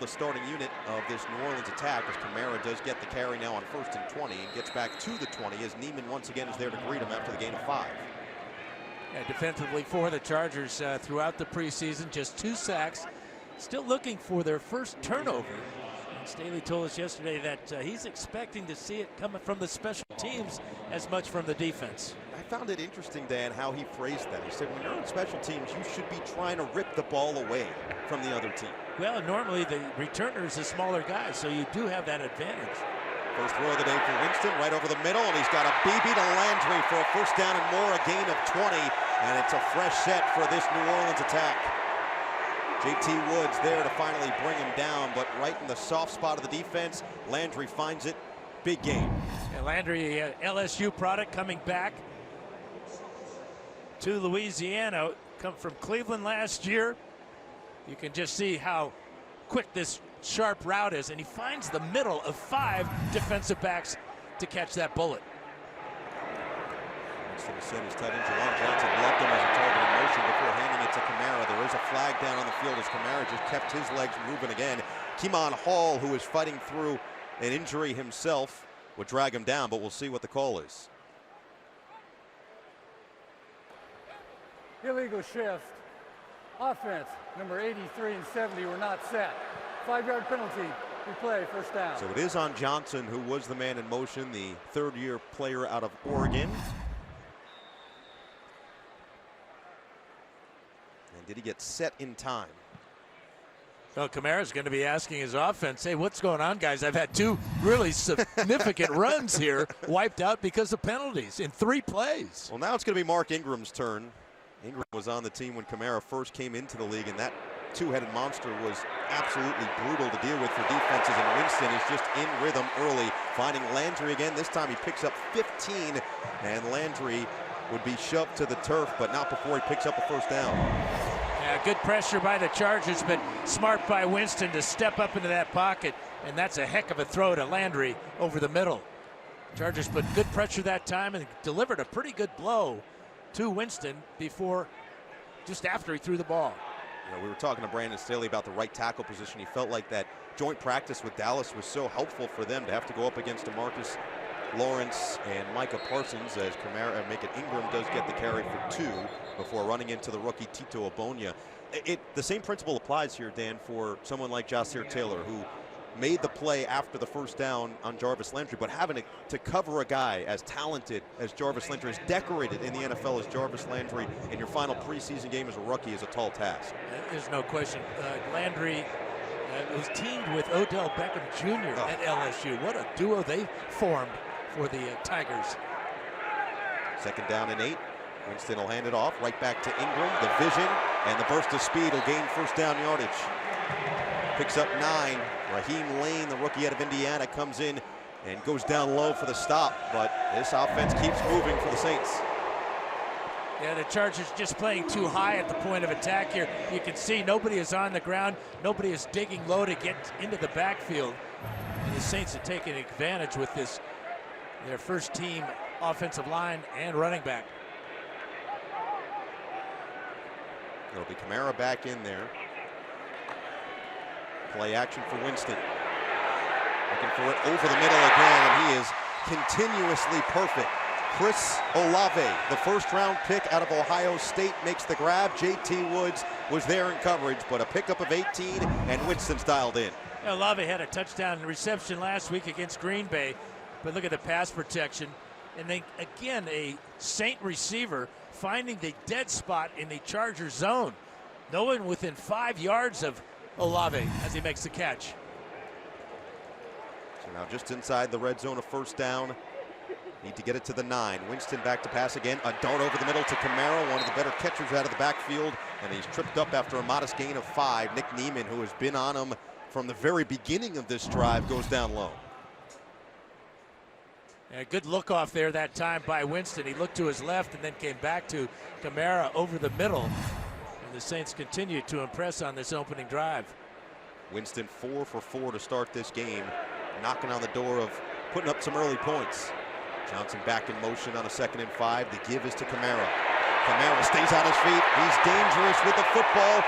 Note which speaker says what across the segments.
Speaker 1: The starting unit of this New Orleans attack, as Kamara does get the carry now on 1st and 20 and gets back to the 20 as Neiman once again is there to greet him after the gain of 5.
Speaker 2: Yeah, defensively for the Chargers throughout the preseason, just 2 sacks, still looking for their first turnover. And Staley told us yesterday that he's expecting to see it coming from the special teams as much from the defense.
Speaker 1: I found it interesting, Dan, how he phrased that. He said, when you're on special teams, you should be trying to rip the ball away from the other team.
Speaker 2: Well, normally the returner is a smaller guy, so you do have that advantage.
Speaker 1: First throw of the day for Winston, right over the middle, and he's got a BB to Landry for a first down and more, a gain of 20, and it's a fresh set for this New Orleans attack. J.T. Woods there to finally bring him down, but right in the soft spot of the defense, Landry finds it. Big game.
Speaker 2: And Landry, LSU product, coming back to Louisiana, come from Cleveland last year. You can just see how quick this sharp route is, and he finds the middle of 5 defensive backs to catch that bullet.
Speaker 1: Winston has sent his tight end, Juwan Johnson, left him as a target in motion before handing it to Kamara. There is a flag down on the field as Kamara just kept his legs moving again. Keemon Hall, who is fighting through an injury himself, would drag him down, but we'll see what the call is.
Speaker 3: Illegal shift. Offense, number 83 and 70 were not set. 5-yard penalty. Replay, first down.
Speaker 1: So it is on Johnson, who was the man in motion, the third-year player out of Oregon. And did he get set in time?
Speaker 2: Well, Kamara's going to be asking his offense, hey, what's going on, guys? I've had 2 really significant runs here wiped out because of penalties in 3 plays.
Speaker 1: Well, now it's going to be Mark Ingram's turn. Ingram was on the team when Kamara first came into the league, and that 2-headed monster was absolutely brutal to deal with for defenses, and Winston is just in rhythm early, finding Landry again. This time he picks up 15, and Landry would be shoved to the turf, but not before he picks up a first down.
Speaker 2: Yeah, good pressure by the Chargers, but smart by Winston to step up into that pocket, and that's a heck of a throw to Landry over the middle. Chargers put good pressure that time and delivered a pretty good blow to Winston just after he threw the ball.
Speaker 1: You know, we were talking to Brandon Staley about the right tackle position. He felt like that joint practice with Dallas was so helpful for them to have to go up against DeMarcus Lawrence and Micah Parsons, as Ingram does get the carry for 2 before running into the rookie Tito Ogbonnia. The same principle applies here, Dan, for someone like Ja'Sir Taylor, who made the play after the first down on Jarvis Landry, but having to cover a guy as talented as Jarvis Landry, as decorated in the NFL as Jarvis Landry in your final preseason game as a rookie is a tall task.
Speaker 2: There's no question. Landry was teamed with Odell Beckham Jr. at LSU. What a duo they formed for the Tigers.
Speaker 1: 2nd down and 8. Winston will hand it off right back to Ingram. The vision and the burst of speed will gain first down yardage. Picks up 9. Raheem Lane, the rookie out of Indiana, comes in and goes down low for the stop, but this offense keeps moving for the Saints.
Speaker 2: Yeah, the Chargers just playing too high at the point of attack here. You can see nobody is on the ground. Nobody is digging low to get into the backfield. And the Saints are taking advantage with this, their first team offensive line and running back.
Speaker 1: It'll be Kamara back in there. Play action for Winston. Looking for it over the middle again, and he is continuously perfect. Chris Olave, the first-round pick out of Ohio State, makes the grab. J.T. Woods was there in coverage, but a pickup of 18, and Winston's dialed in.
Speaker 2: Olave had a touchdown reception last week against Green Bay, but look at the pass protection. And then, again, a Saint receiver finding the dead spot in the Charger zone. No one within 5 yards of Olave as he makes the catch.
Speaker 1: So now just inside the red zone of first down. Need to get it to the 9. Winston back to pass again. A dart over the middle to Kamara, one of the better catchers out of the backfield. And he's tripped up after a modest gain of 5. Nick Neiman, who has been on him from the very beginning of this drive, goes down low.
Speaker 2: A good look off there that time by Winston. He looked to his left and then came back to Kamara over the middle. And the Saints continue to impress on this opening drive.
Speaker 1: Winston 4 for 4 to start this game, knocking on the door of putting up some early points. Johnson back in motion on a 2nd and 5. The give is to Kamara. Kamara stays on his feet. He's dangerous with the football.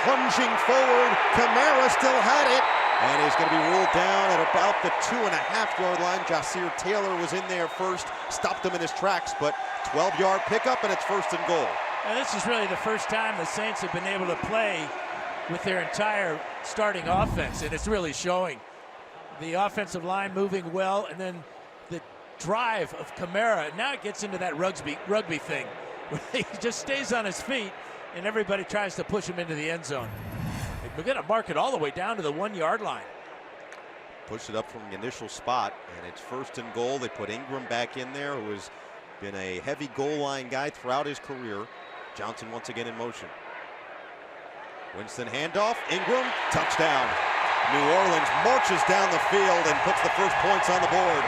Speaker 1: plunging forward. Kamara still had it, and is going to be ruled down at about the 2.5-yard line. Jasir Taylor was in there first, stopped him in his tracks, but 12-yard pickup, and it's first and goal.
Speaker 2: And this is really the first time the Saints have been able to play with their entire starting offense, and it's really showing. The offensive line moving well, and then the drive of Kamara. Now it gets into that rugby thing, where he just stays on his feet, and everybody tries to push him into the end zone. We're going to mark it all the way down to the 1-yard line.
Speaker 1: Push it up from the initial spot, and it's first and goal. They put Ingram back in there, who has been a heavy goal line guy throughout his career. Johnson once again in motion. Winston handoff, Ingram, touchdown. New Orleans marches down the field and puts the first points on the board.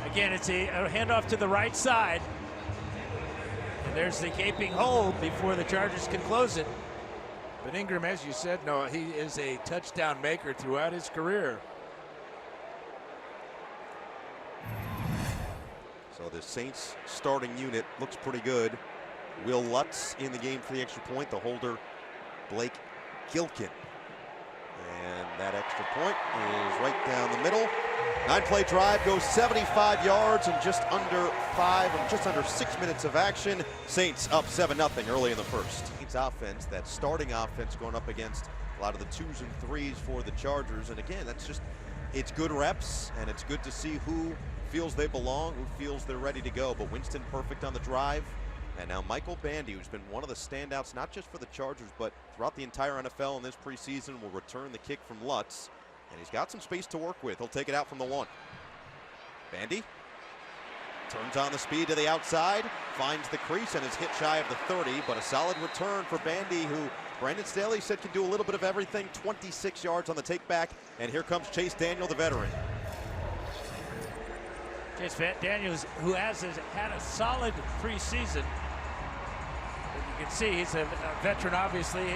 Speaker 2: Again, it's a handoff to the right side. And there's the gaping hole before the Chargers can close it. But Ingram, as you said, no, he is a touchdown maker throughout his career.
Speaker 1: So the Saints starting unit looks pretty good. Will Lutz in the game for the extra point. The holder, Blake Gilkin. And that extra point is right down the middle. 9-play drive goes 75 yards in just under 6 minutes of action. Saints up 7-0 early in the first. Saints offense, that starting offense going up against a lot of the 2s and 3s for the Chargers. And again, it's good reps, and it's good to see who feels they belong, who feels they're ready to go. But Winston perfect on the drive. And now Michael Bandy, who's been one of the standouts, not just for the Chargers, but throughout the entire NFL in this preseason, will return the kick from Lutz. And he's got some space to work with. He'll take it out from the 1. Bandy turns on the speed to the outside, finds the crease, and is hit shy of the 30. But a solid return for Bandy, who Brandon Staley said can do a little bit of everything. 26 yards on the takeback. And here comes Chase Daniel, the veteran.
Speaker 2: Chase Daniels, who has had a solid preseason. You can see he's a veteran, obviously.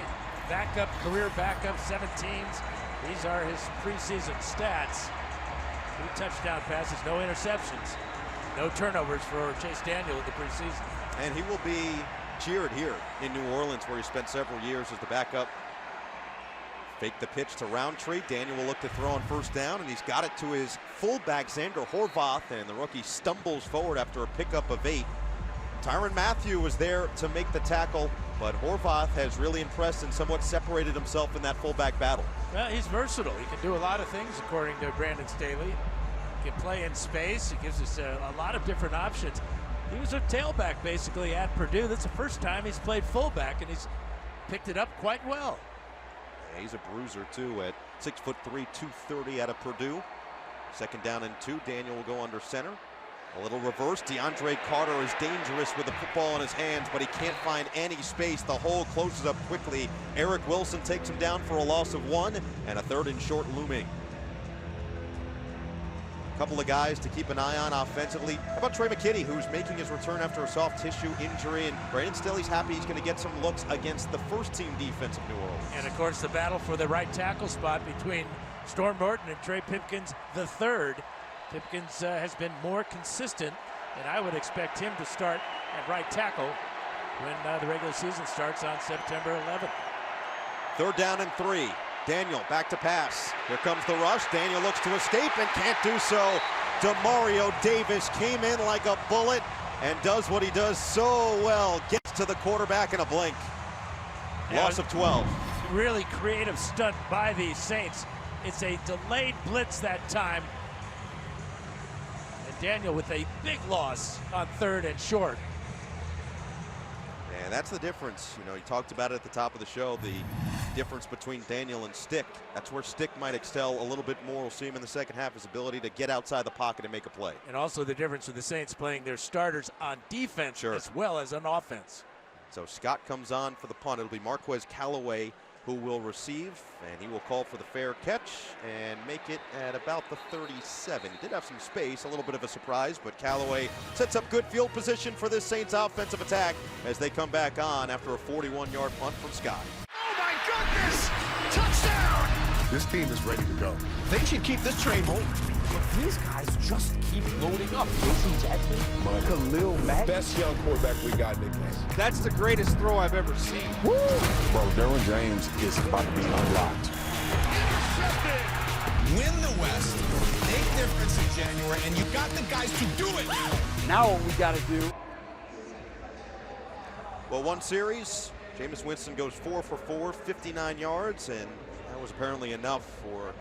Speaker 2: Backup, career backup, 7 teams. These are his preseason stats. 3 touchdown passes, no interceptions. No turnovers for Chase Daniel in the preseason.
Speaker 1: And he will be cheered here in New Orleans, where he spent several years as the backup. Fake the pitch to Roundtree. Daniel will look to throw on first down, and he's got it to his fullback, Xander Horvath, and the rookie stumbles forward after a pickup of 8. Tyrann Mathieu was there to make the tackle, but Horvath has really impressed and somewhat separated himself in that fullback battle.
Speaker 2: Well, he's versatile. He can do a lot of things, according to Brandon Staley. He can play in space. He gives us a lot of different options. He was a tailback, basically, at Purdue. That's the first time he's played fullback, and he's picked it up quite well.
Speaker 1: Yeah, he's a bruiser, too, at 6'3", 230 out of Purdue. Second down and 2. Daniel will go under center. A little reverse. DeAndre Carter is dangerous with the football in his hands, but he can't find any space. The hole closes up quickly. Eric Wilson takes him down for a loss of 1, and a 3rd and short looming. A couple of guys to keep an eye on offensively. How about Trey McKinney, who's making his return after a soft tissue injury, and Brandon Staley's happy he's going to get some looks against the first-team defense of New Orleans.
Speaker 2: And, of course, the battle for the right tackle spot between Storm Norton and Trey Pipkins III. Pipkins has been more consistent, and I would expect him to start at right tackle when the regular season starts on September 11th.
Speaker 1: 3rd down and 3. Daniel back to pass. Here comes the rush. Daniel looks to escape and can't do so. Demario Davis came in like a bullet and does what he does so well. Gets to the quarterback in a blink. Loss of 12.
Speaker 2: Really creative stunt by the Saints. It's a delayed blitz that time. Daniel with a big loss on 3rd and short.
Speaker 1: And that's the difference. You know, you talked about it at the top of the show, the difference between Daniel and Stick. That's where Stick might excel a little bit more. We'll see him in the second half, his ability to get outside the pocket and make a play.
Speaker 2: And also the difference with the Saints playing their starters on defense as well as on offense.
Speaker 1: So Scott comes on for the punt. It'll be Marquez Callaway who will receive, and he will call for the fair catch and make it at about the 37. He did have some space, a little bit of a surprise, but Callaway sets up good field position for this Saints offensive attack as they come back on after a 41-yard punt from Scott.
Speaker 4: Oh my goodness! Touchdown! This team is ready to go.
Speaker 5: They should keep this train moving.
Speaker 6: But these guys just keep loading up. J.C. Jackson, Khalil Mack.
Speaker 4: Best young quarterback we got, Nick.
Speaker 7: That's the greatest throw I've ever seen.
Speaker 6: Woo!
Speaker 4: Bro, Derwin James is about to be unlocked.
Speaker 5: Win the West, make difference in January, and you got the guys to do it.
Speaker 3: Now what we got to do.
Speaker 1: Well, one series, Jameis Winston goes 4 for 4, 59 yards, and that was apparently enough for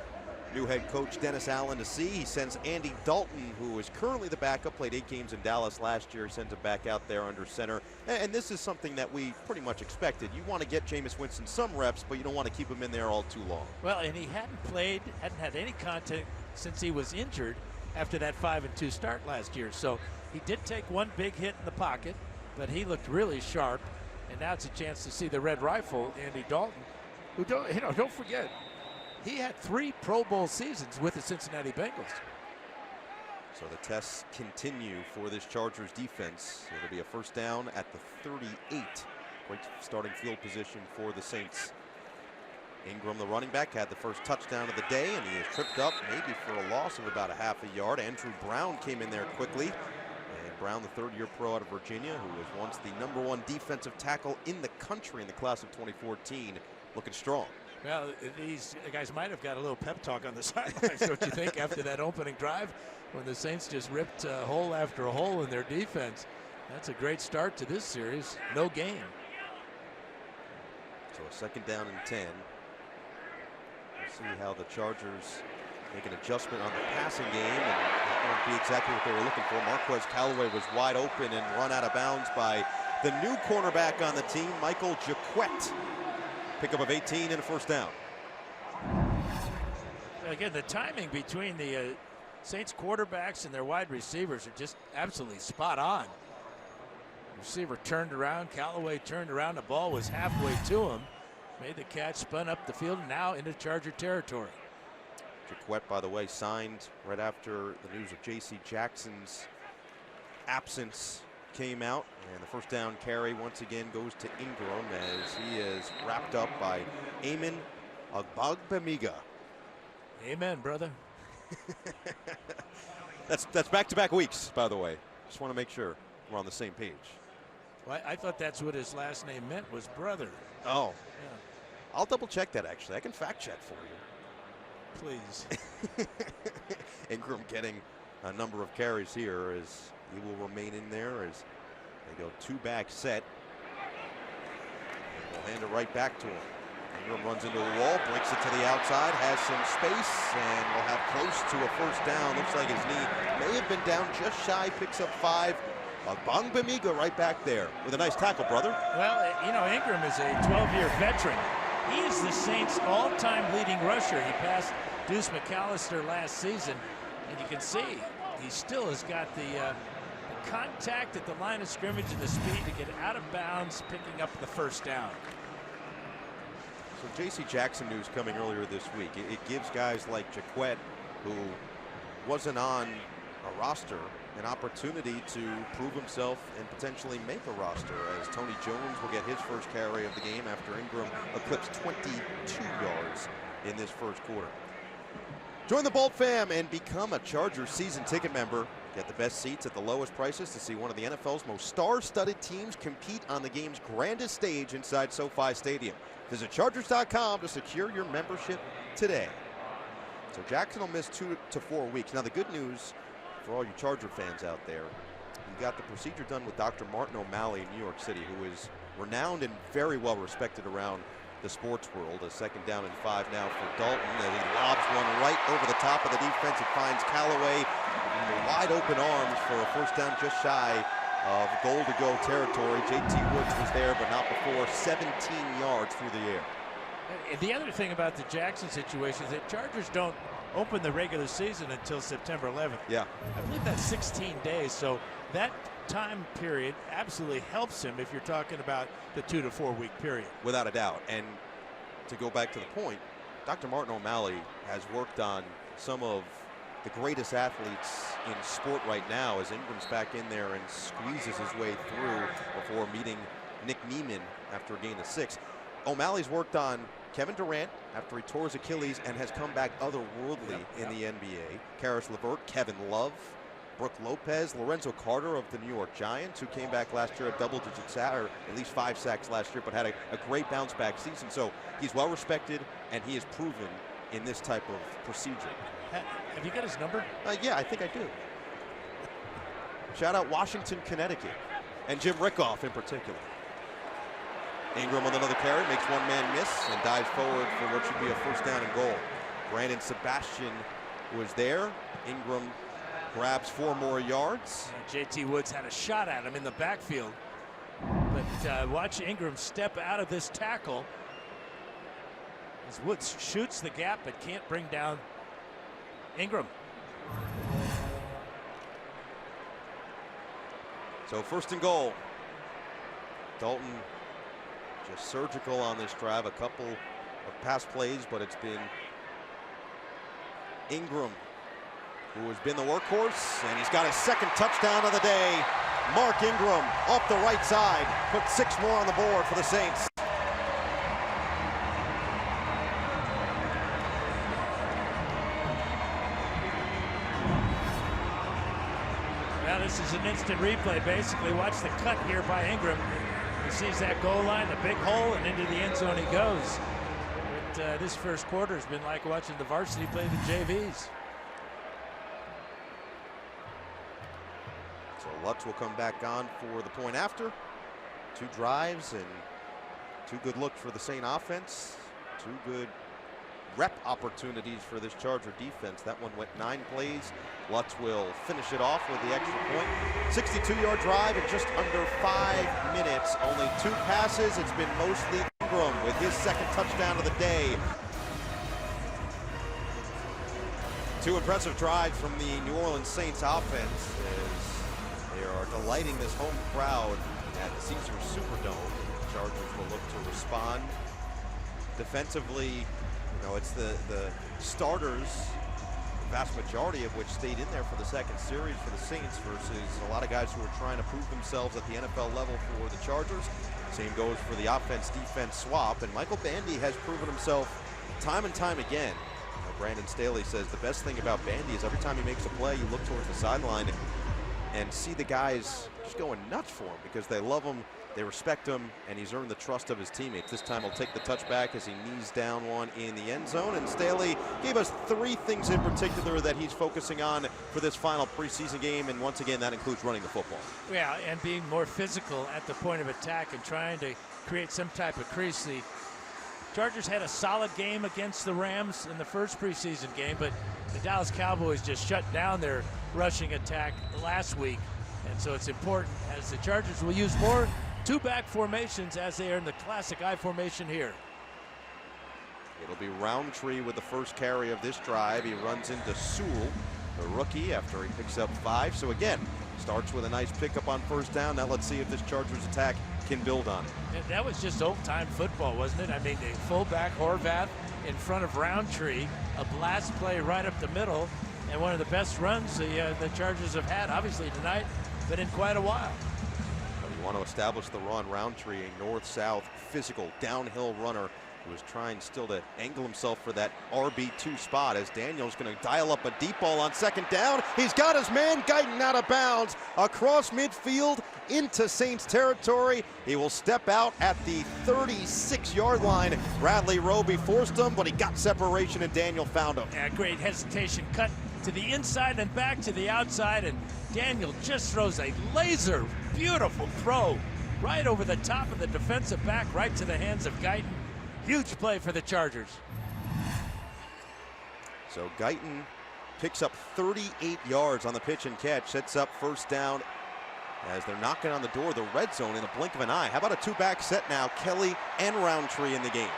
Speaker 1: new head coach Dennis Allen to see. He sends Andy Dalton, who is currently the backup, played 8 games in Dallas last year. He sends him back out there under center. And this is something that we pretty much expected. You want to get Jameis Winston some reps, but you don't want to keep him in there all too long.
Speaker 2: Well, and he hadn't had any contact since he was injured after that 5-2 start last year. So he did take one big hit in the pocket, but he looked really sharp. And now it's a chance to see the Red Rifle, Andy Dalton, who don't forget, he had 3 Pro Bowl seasons with the Cincinnati Bengals.
Speaker 1: So the tests continue for this Chargers defense. It'll be a first down at the 38. Great starting field position for the Saints. Ingram, the running back, had the first touchdown of the day, and he is tripped up maybe for a loss of about a half a yard. Andrew Brown came in there quickly. And Brown, the third-year pro out of Virginia, who was once the #1 defensive tackle in the country in the class of 2014, looking strong.
Speaker 2: Well, these guys might have got a little pep talk on the sidelines, don't you think, after that opening drive when the Saints just ripped hole after a hole in their defense. That's a great start to this series. No gain.
Speaker 1: So a second down and 10. We'll see how the Chargers make an adjustment on the passing game, and that won't be exactly what they were looking for. Marquez Callaway was wide open and run out of bounds by the new cornerback on the team, Michael Jacquet. Pickup of 18 and a first down.
Speaker 2: Again, the timing between the Saints quarterbacks and their wide receivers are just absolutely spot on. Receiver turned around, Callaway turned around, the ball was halfway to him, made the catch, spun up the field, and now into Charger territory.
Speaker 1: Jacquet, by the way, signed right after the news of J.C. Jackson's absence came out, and the first down carry once again goes to Ingram as he is wrapped up by Amen Agbagbemiga.
Speaker 2: Amen, brother.
Speaker 1: That's back-to-back weeks, by the way. Just want to make sure we're on the same page.
Speaker 2: Well, I thought that's what his last name meant, was brother.
Speaker 1: Oh.
Speaker 2: Yeah.
Speaker 1: I'll double-check that, actually. I can fact-check for you.
Speaker 2: Please.
Speaker 1: Ingram getting a number of carries here as he will remain in there as they go 2-back set. And we'll hand it right back to him. Ingram runs into the wall, breaks it to the outside, has some space, and will have close to a first down. Looks like his knee may have been down just shy, picks up 5. Agbagbemiga right back there with a nice tackle, brother.
Speaker 2: Well, you know, Ingram is a 12-year veteran. He is the Saints' all-time leading rusher. He passed Deuce McAllister last season, and you can see he still has got the contact at the line of scrimmage and the speed to get out of bounds, picking up the first down.
Speaker 1: So J.C. Jackson news coming earlier this week. It gives guys like Jacquet, who wasn't on a roster, an opportunity to prove himself and potentially make a roster, as Tony Jones will get his first carry of the game after Ingram eclipsed 22 yards in this first quarter. Join the Bolt fam and become a Chargers season ticket member. Get the best seats at the lowest prices to see one of the NFL's most star-studded teams compete on the game's grandest stage inside SoFi Stadium. Visit Chargers.com to secure your membership today. So Jackson will miss 2 to 4 weeks. Now the good news for all you Charger fans out there, you got the procedure done with Dr. Martin O'Malley in New York City, who is renowned and very well respected around the sports world. A second down and 5 now for Dalton, and he lobs one right over the top of the defense. It finds Callaway in the wide open arms for a first down just shy of goal-to-go territory. J.T. Woods was there, but not before. 17 yards through the air.
Speaker 2: The other thing about the Jackson situation is that Chargers don't open the regular season until September 11th.
Speaker 1: Yeah.
Speaker 2: I believe that's 16 days, so that time period absolutely helps him if you're talking about the 2 to 4 week period.
Speaker 1: Without a doubt. And to go back to the point, Dr. Martin O'Malley has worked on some of the greatest athletes in sport right now, as Ingram's back in there and squeezes his way through before meeting Nick Niemann after a gain of 6. O'Malley's worked on Kevin Durant, after he tore his Achilles and has come back otherworldly in the NBA. Karis LeVert, Kevin Love, Brooke Lopez, Lorenzo Carter of the New York Giants, who came back last year at double-digit sacks, or at least 5 sacks last year, but had a great bounce-back season. So he's well-respected, and he is proven in this type of procedure.
Speaker 2: Have you got his number?
Speaker 1: Yeah, I think I do. Shout out Washington, Connecticut, and Jim Rickoff in particular. Ingram with another carry, makes one man miss, and dives forward for what should be a first down and goal. Brandon Sebastian was there. Ingram grabs 4 more yards.
Speaker 2: JT Woods had a shot at him in the backfield. But watch Ingram step out of this tackle as Woods shoots the gap but can't bring down Ingram.
Speaker 1: So first and goal. Dalton just surgical on this drive. A couple of pass plays, but it's been Ingram who has been the workhorse, and he's got his second touchdown of the day. Mark Ingram off the right side, put 6 more on the board for the Saints.
Speaker 2: Now this is an instant replay, basically. Watch the cut here by Ingram. He sees that goal line, the big hole, and into the end zone he goes. But this first quarter has been like watching the varsity play the JVs.
Speaker 1: So Lutz will come back on for the point after. 2 drives and 2 good looks for the Saint offense. 2 good rep opportunities for this Charger defense. That one went 9 plays. Lutz will finish it off with the extra point. 62-yard drive in just under 5 minutes. Only 2 passes. It's been mostly Ingram with his second touchdown of the day. 2 impressive drives from the New Orleans Saints offense as they are delighting this home crowd at the Caesars Superdome. The Chargers will look to respond defensively. You know, it's the starters, the vast majority of which stayed in there for the second series for the Saints versus a lot of guys who are trying to prove themselves at the NFL level for the Chargers. Same goes for the offense-defense swap, and Michael Bandy has proven himself time and time again. Brandon Staley says the best thing about Bandy is every time he makes a play, you look towards the sideline and see the guys just going nuts for him because they love him, they respect him, and he's earned the trust of his teammates. This time he'll take the touchback as he knees down one in the end zone. And Staley gave us 3 things in particular that he's focusing on for this final preseason game, and once again, that includes running the football.
Speaker 2: Yeah, and being more physical at the point of attack and trying to create some type of crease. The Chargers had a solid game against the Rams in the first preseason game, but the Dallas Cowboys just shut down their rushing attack last week. And so it's important as the Chargers will use more 2-back formations as they are in the classic I formation here.
Speaker 1: It'll be Roundtree with the first carry of this drive. He runs into Sewell, the rookie, after he picks up 5. So again, starts with a nice pickup on first down. Now let's see if this Chargers attack can build on it.
Speaker 2: And that was just old-time football, wasn't it? I mean, the fullback Horvath in front of Roundtree, a blast play right up the middle, and one of the best runs the Chargers have had, obviously tonight, but in quite a while.
Speaker 1: You want to establish the run. Roundtree, a north-south physical downhill runner who is trying still to angle himself for that RB2 spot as Daniel's going to dial up a deep ball on second down. He's got his man Guyton out of bounds across midfield into Saints territory. He will step out at the 36-yard line. Bradley Roby forced him, but he got separation and Daniel found him.
Speaker 2: Yeah, great hesitation, cut to the inside and back to the outside, and Daniel just throws a laser, beautiful throw right over the top of the defensive back, right to the hands of Guyton. Huge play for the Chargers.
Speaker 1: So Guyton picks up 38 yards on the pitch and catch, sets up first down as they're knocking on the door of the red zone in the blink of an eye. How about a 2-back set now? Kelly and Roundtree in the game.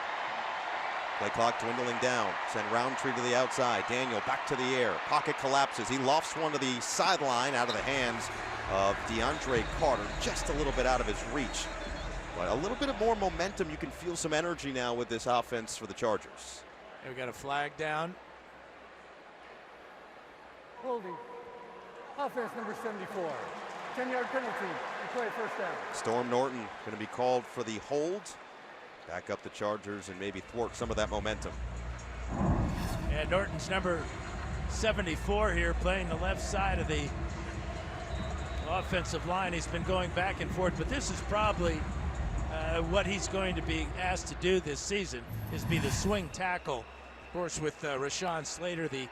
Speaker 1: Play clock dwindling down. Send Roundtree to the outside. Daniel back to the air. Pocket collapses. He lofts one to the sideline out of the hands of DeAndre Carter. Just a little bit out of his reach. But a little bit of more momentum. You can feel some energy now with this offense for the Chargers.
Speaker 2: We got a flag down.
Speaker 3: Holding. Offense number 74. 10-yard penalty. You play first down.
Speaker 1: Storm Norton going to be called for the hold back up the Chargers and maybe thwart some of that momentum.
Speaker 2: And Norton's number 74 here playing the left side of the offensive line. He's been going back and forth, but this is probably what he's going to be asked to do this season, is be the swing tackle. Of course, with Rashawn Slater, the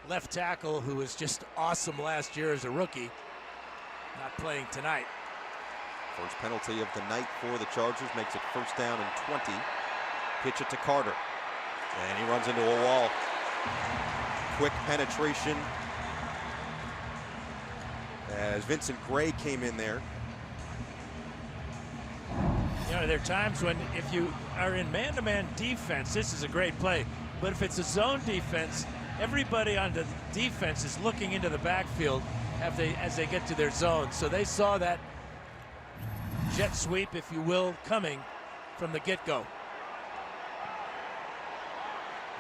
Speaker 2: left tackle, who was just awesome last year as a rookie, not playing tonight.
Speaker 1: First penalty of the night for the Chargers, makes it first down and 20. Pitch it to Carter, and he runs into a wall. Quick penetration as Vincent Gray came in there.
Speaker 2: You know, there are times when if you are in man-to-man defense, this is a great play. But if it's a zone defense, everybody on the defense is looking into the backfield as they get to their zone. So they saw that jet sweep, if you will, coming from the get-go.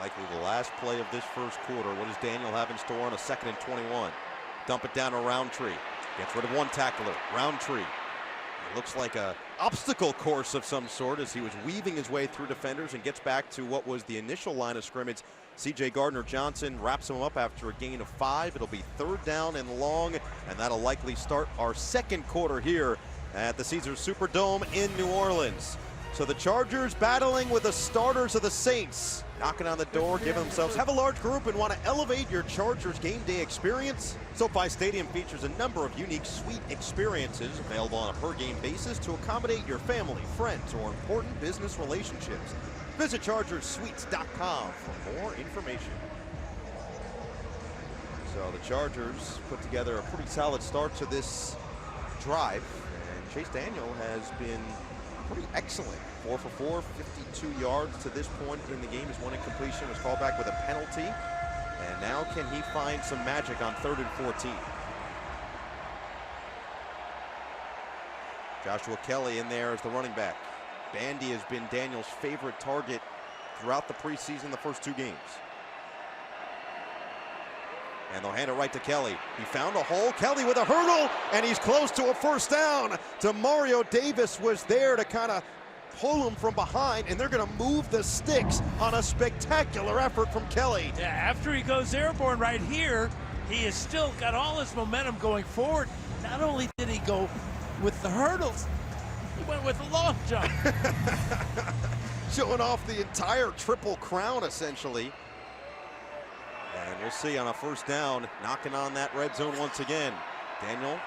Speaker 1: Likely the last play of this first quarter. What does Daniel have in store on a 2nd and 21? Dump it down to Roundtree. Gets rid of one tackler. Roundtree. It looks like a obstacle course of some sort as he was weaving his way through defenders and gets back to what was the initial line of scrimmage. C.J. Gardner-Johnson wraps him up after a gain of 5. It'll be 3rd down and long, and that'll likely start our second quarter here at the Caesars Superdome in New Orleans. So the Chargers battling with the starters of the Saints, knocking on the door, giving themselves, have a large group and want to elevate your Chargers game day experience? SoFi Stadium features a number of unique suite experiences available on a per game basis to accommodate your family, friends, or important business relationships. Visit ChargersSuites.com for more information. So the Chargers put together a pretty solid start to this drive, and Chase Daniel has been pretty excellent. 4 for 4, 52 yards to this point in the game. His one incompletion was called back with a penalty. And now can he find some magic on 3rd and 14? Joshua Kelly in there as the running back. Bandy has been Daniel's favorite target throughout the preseason, the first 2 games. And they'll hand it right to Kelly. He found a hole. Kelly with a hurdle, and he's close to a first down. Demario Davis was there to kind of pull him from behind, and they're going to move the sticks on a spectacular effort from Kelly.
Speaker 2: Yeah, after he goes airborne right here, he has still got all his momentum going forward. Not only did he go with the hurdles, he went with the long jump.
Speaker 1: Showing off the entire triple crown, essentially. And we'll see on a first down, knocking on that red zone once again. Daniel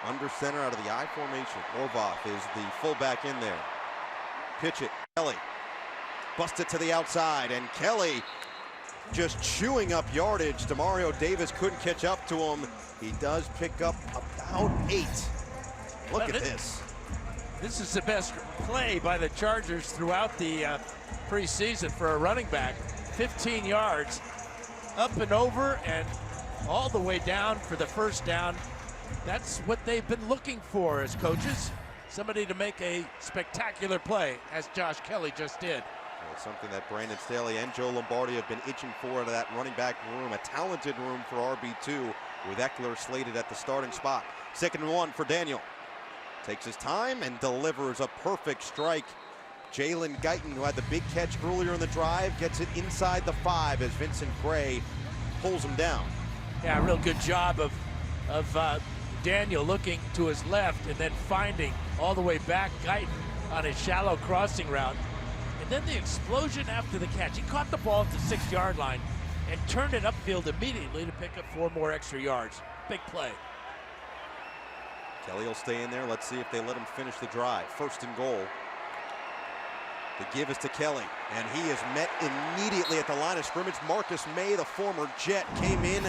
Speaker 1: under center out of the I formation. Horvath is the fullback in there. Pitch it, Kelly. Bust it to the outside, and Kelly just chewing up yardage. Demario Davis couldn't catch up to him. He does pick up about 8. Look at this.
Speaker 2: This is the best play by the Chargers throughout the preseason for a running back. 15 yards. Up and over and all the way down for the first down. That's what they've been looking for as coaches. Somebody to make a spectacular play, as Josh Kelly just did.
Speaker 1: Well, something that Brandon Staley and Joe Lombardi have been itching for out of that running back room. A talented room for RB2 with Eckler slated at the starting spot. 2nd and 1 for Daniel. Takes his time and delivers a perfect strike. Jalen Guyton, who had the big catch earlier in the drive, gets it inside the 5 as Vincent Gray pulls him down.
Speaker 2: Yeah, real good job of Daniel looking to his left and then finding all the way back Guyton on a shallow crossing route. And then the explosion after the catch. He caught the ball at the 6-yard line and turned it upfield immediately to pick up 4 more extra yards. Big play.
Speaker 1: Kelly will stay in there. Let's see if they let him finish the drive. 1st and goal. The give is to Kelly, and he is met immediately at the line of scrimmage. Marcus May, the former Jet, came in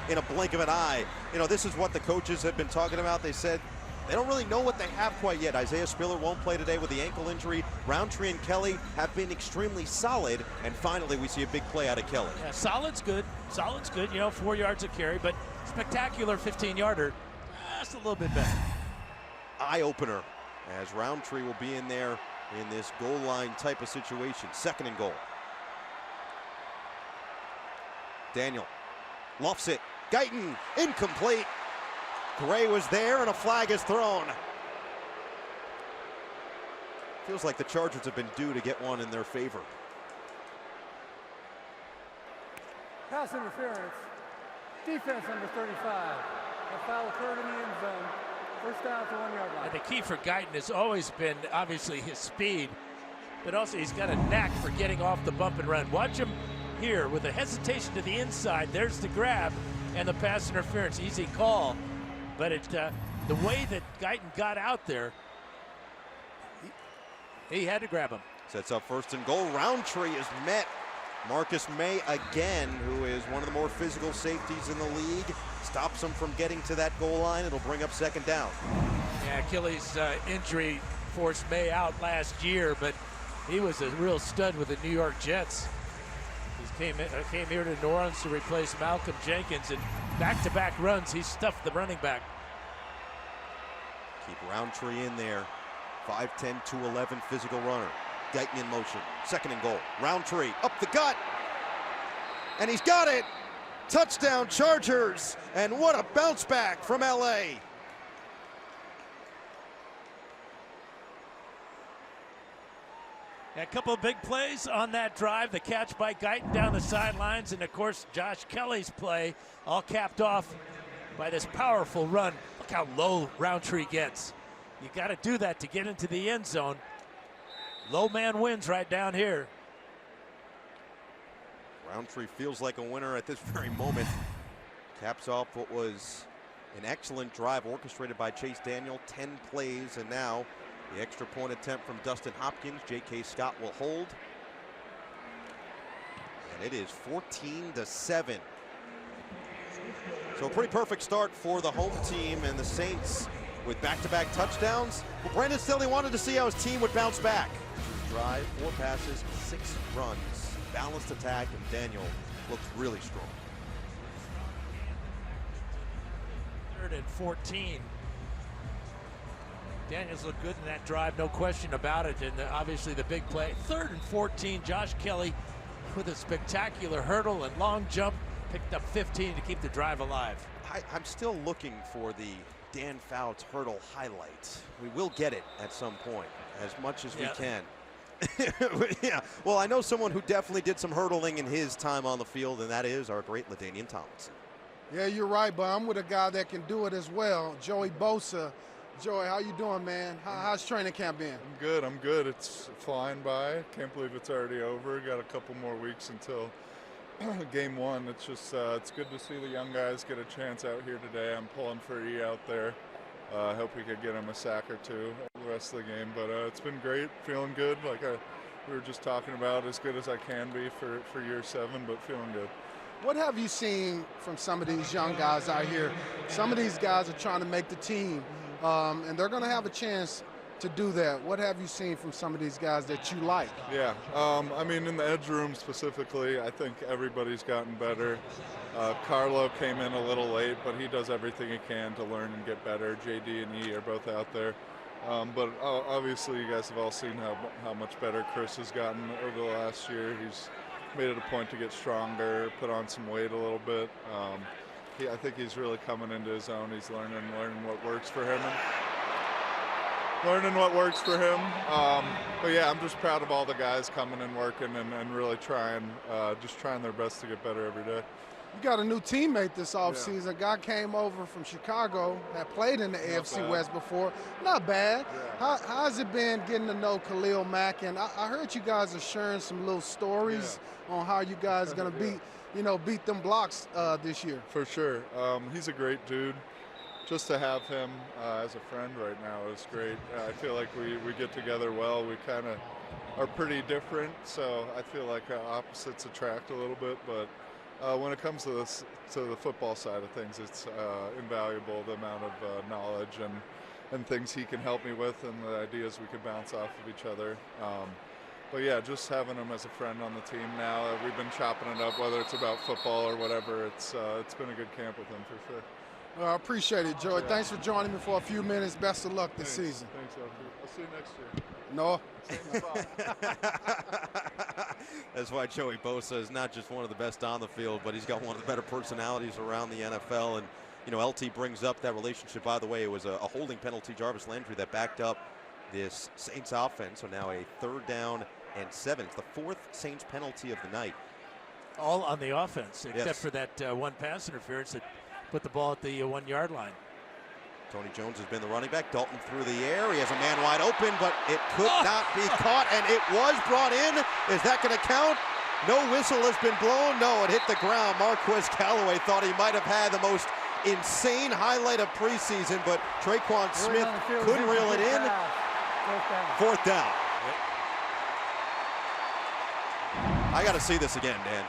Speaker 1: a blink of an eye. You know, this is what the coaches have been talking about. They said they don't really know what they have quite yet. Isaiah Spiller won't play today with the ankle injury. Roundtree and Kelly have been extremely solid, and finally we see a big play out of Kelly.
Speaker 2: Yeah, solid's good. Solid's good. You know, 4 yards of carry, but spectacular 15-yarder. That's a little bit better.
Speaker 1: Eye-opener as Roundtree will be in there in this goal line type of situation. 2nd and goal. Daniel luffs it. Guyton, incomplete. Gray was there and a flag is thrown. Feels like the Chargers have been due to get one in their favor.
Speaker 3: Pass interference. Defense number 35. A foul occurred in the end zone. First down to 1 yard line.
Speaker 2: And the key for Guyton has always been obviously his speed, but also he's got a knack for getting off the bump and run. Watch him here with a hesitation to the inside. There's the grab and the pass interference. Easy call, but the way that Guyton got out there, he had to grab him.
Speaker 1: Sets up 1st and goal. Roundtree is met. Marcus May again, who is one of the more physical safeties in the league, stops him from getting to that goal line. It'll bring up 2nd down.
Speaker 2: Yeah, Achilles injury forced May out last year, but he was a real stud with the New York Jets. He came here to New Orleans to replace Malcolm Jenkins, and back-to-back runs, he stuffed the running back.
Speaker 1: Keep Roundtree in there. 5'10", 211 physical runner. Guyton in motion. 2nd and goal. Roundtree up the gut. And he's got it. Touchdown Chargers. And what a bounce back from LA.
Speaker 2: A couple of big plays on that drive. The catch by Guyton down the sidelines, and of course Josh Kelly's play, all capped off by this powerful run. Look how low Roundtree gets. You got to do that to get into the end zone. Low man wins right down here.
Speaker 1: Roundtree feels like a winner at this very moment. Caps off what was an excellent drive orchestrated by Chase Daniel. 10 plays, and now the extra point attempt from Dustin Hopkins. J.K. Scott will hold. And it is 14-7. So a pretty perfect start for the home team, and the Saints with back-to-back touchdowns. Well, Brandon Staley wanted to see how his team would bounce back. Drive, 4 passes, 6 runs, balanced attack, and Daniel looks really strong.
Speaker 2: 3rd and 14. Daniels looked good in that drive, no question about it, and obviously the big play. 3rd and 14, Josh Kelly with a spectacular hurdle and long jump, picked up 15 to keep the drive alive.
Speaker 1: I'm still looking for the Dan Fouts hurdle highlight. We will get it at some point, as much as we can. Yeah, well, I know someone who definitely did some hurdling in his time on the field, and that is our great LaDainian Tomlinson.
Speaker 8: Yeah, you're right, but I'm with a guy that can do it as well, Joey Bosa. Joey, how you doing, man? How's training camp been?
Speaker 9: I'm good. It's flying by. Can't believe it's already over. Got a couple more weeks until game 1. It's just it's good to see the young guys get a chance out here today. I'm pulling for E out there. I hope we could get him a sack or 2 the rest of the game. But it's been great, feeling good. Like we were just talking about, as good as I can be for year 7, but feeling good.
Speaker 8: What have you seen from some of these young guys out here? Some of these guys are trying to make the team, and they're going to have a chance to do that. What have you seen from some of these guys that you like?
Speaker 9: Yeah, I mean, in the edge room specifically, I think everybody's gotten better. Carlo came in a little late, but he does everything he can to learn and get better. JD and E are both out there. But obviously you guys have all seen how much better Chris has gotten over the last year. He's made it a point to get stronger, put on some weight a little bit. I think he's really coming into his own. He's learning what works for him. But yeah, I'm just proud of all the guys coming and working and really trying their best to get better every day.
Speaker 8: You got a new teammate this offseason. A guy came over from Chicago, had played in the AFC West before. Not bad. Yeah. How's it been getting to know Khalil Mack? And I heard you guys are sharing some little stories on how you guys are going to beat them blocks this year.
Speaker 9: For sure. He's a great dude. Just to have him as a friend right now is great. I feel like we get together well. We kind of are pretty different, so I feel like opposites attract a little bit, but when it comes to the football side of things, it's invaluable, the amount of knowledge and things he can help me with, and the ideas we could bounce off of each other. But yeah, just having him as a friend on the team now, we've been chopping it up, whether it's about football or whatever. It's been a good camp with him for sure.
Speaker 8: Well, I appreciate it, Joey. Thanks for joining me for a few minutes. Best of luck this season.
Speaker 9: Thanks, Alfred. I'll see you next year.
Speaker 8: No.
Speaker 1: That's why Joey Bosa is not just one of the best on the field, but he's got one of the better personalities around the NFL. And, LT brings up that relationship. By the way, it was a holding penalty, Jarvis Landry, that backed up this Saints offense. So now a 3rd down and 7. It's the 4th Saints penalty of the night.
Speaker 2: All on the offense, except
Speaker 1: Yes.
Speaker 2: for that one pass interference that put the ball at the 1-yard line.
Speaker 1: Tony Jones has been the running back. Dalton through the air. He has a man wide open, but it could not be caught, and it was brought in. Is that going to count? No whistle has been blown. No, it hit the ground. Marquez Callaway thought he might have had the most insane highlight of preseason, but Traquan Smith couldn't reel it in. 4th down. I got to see this again, Dan.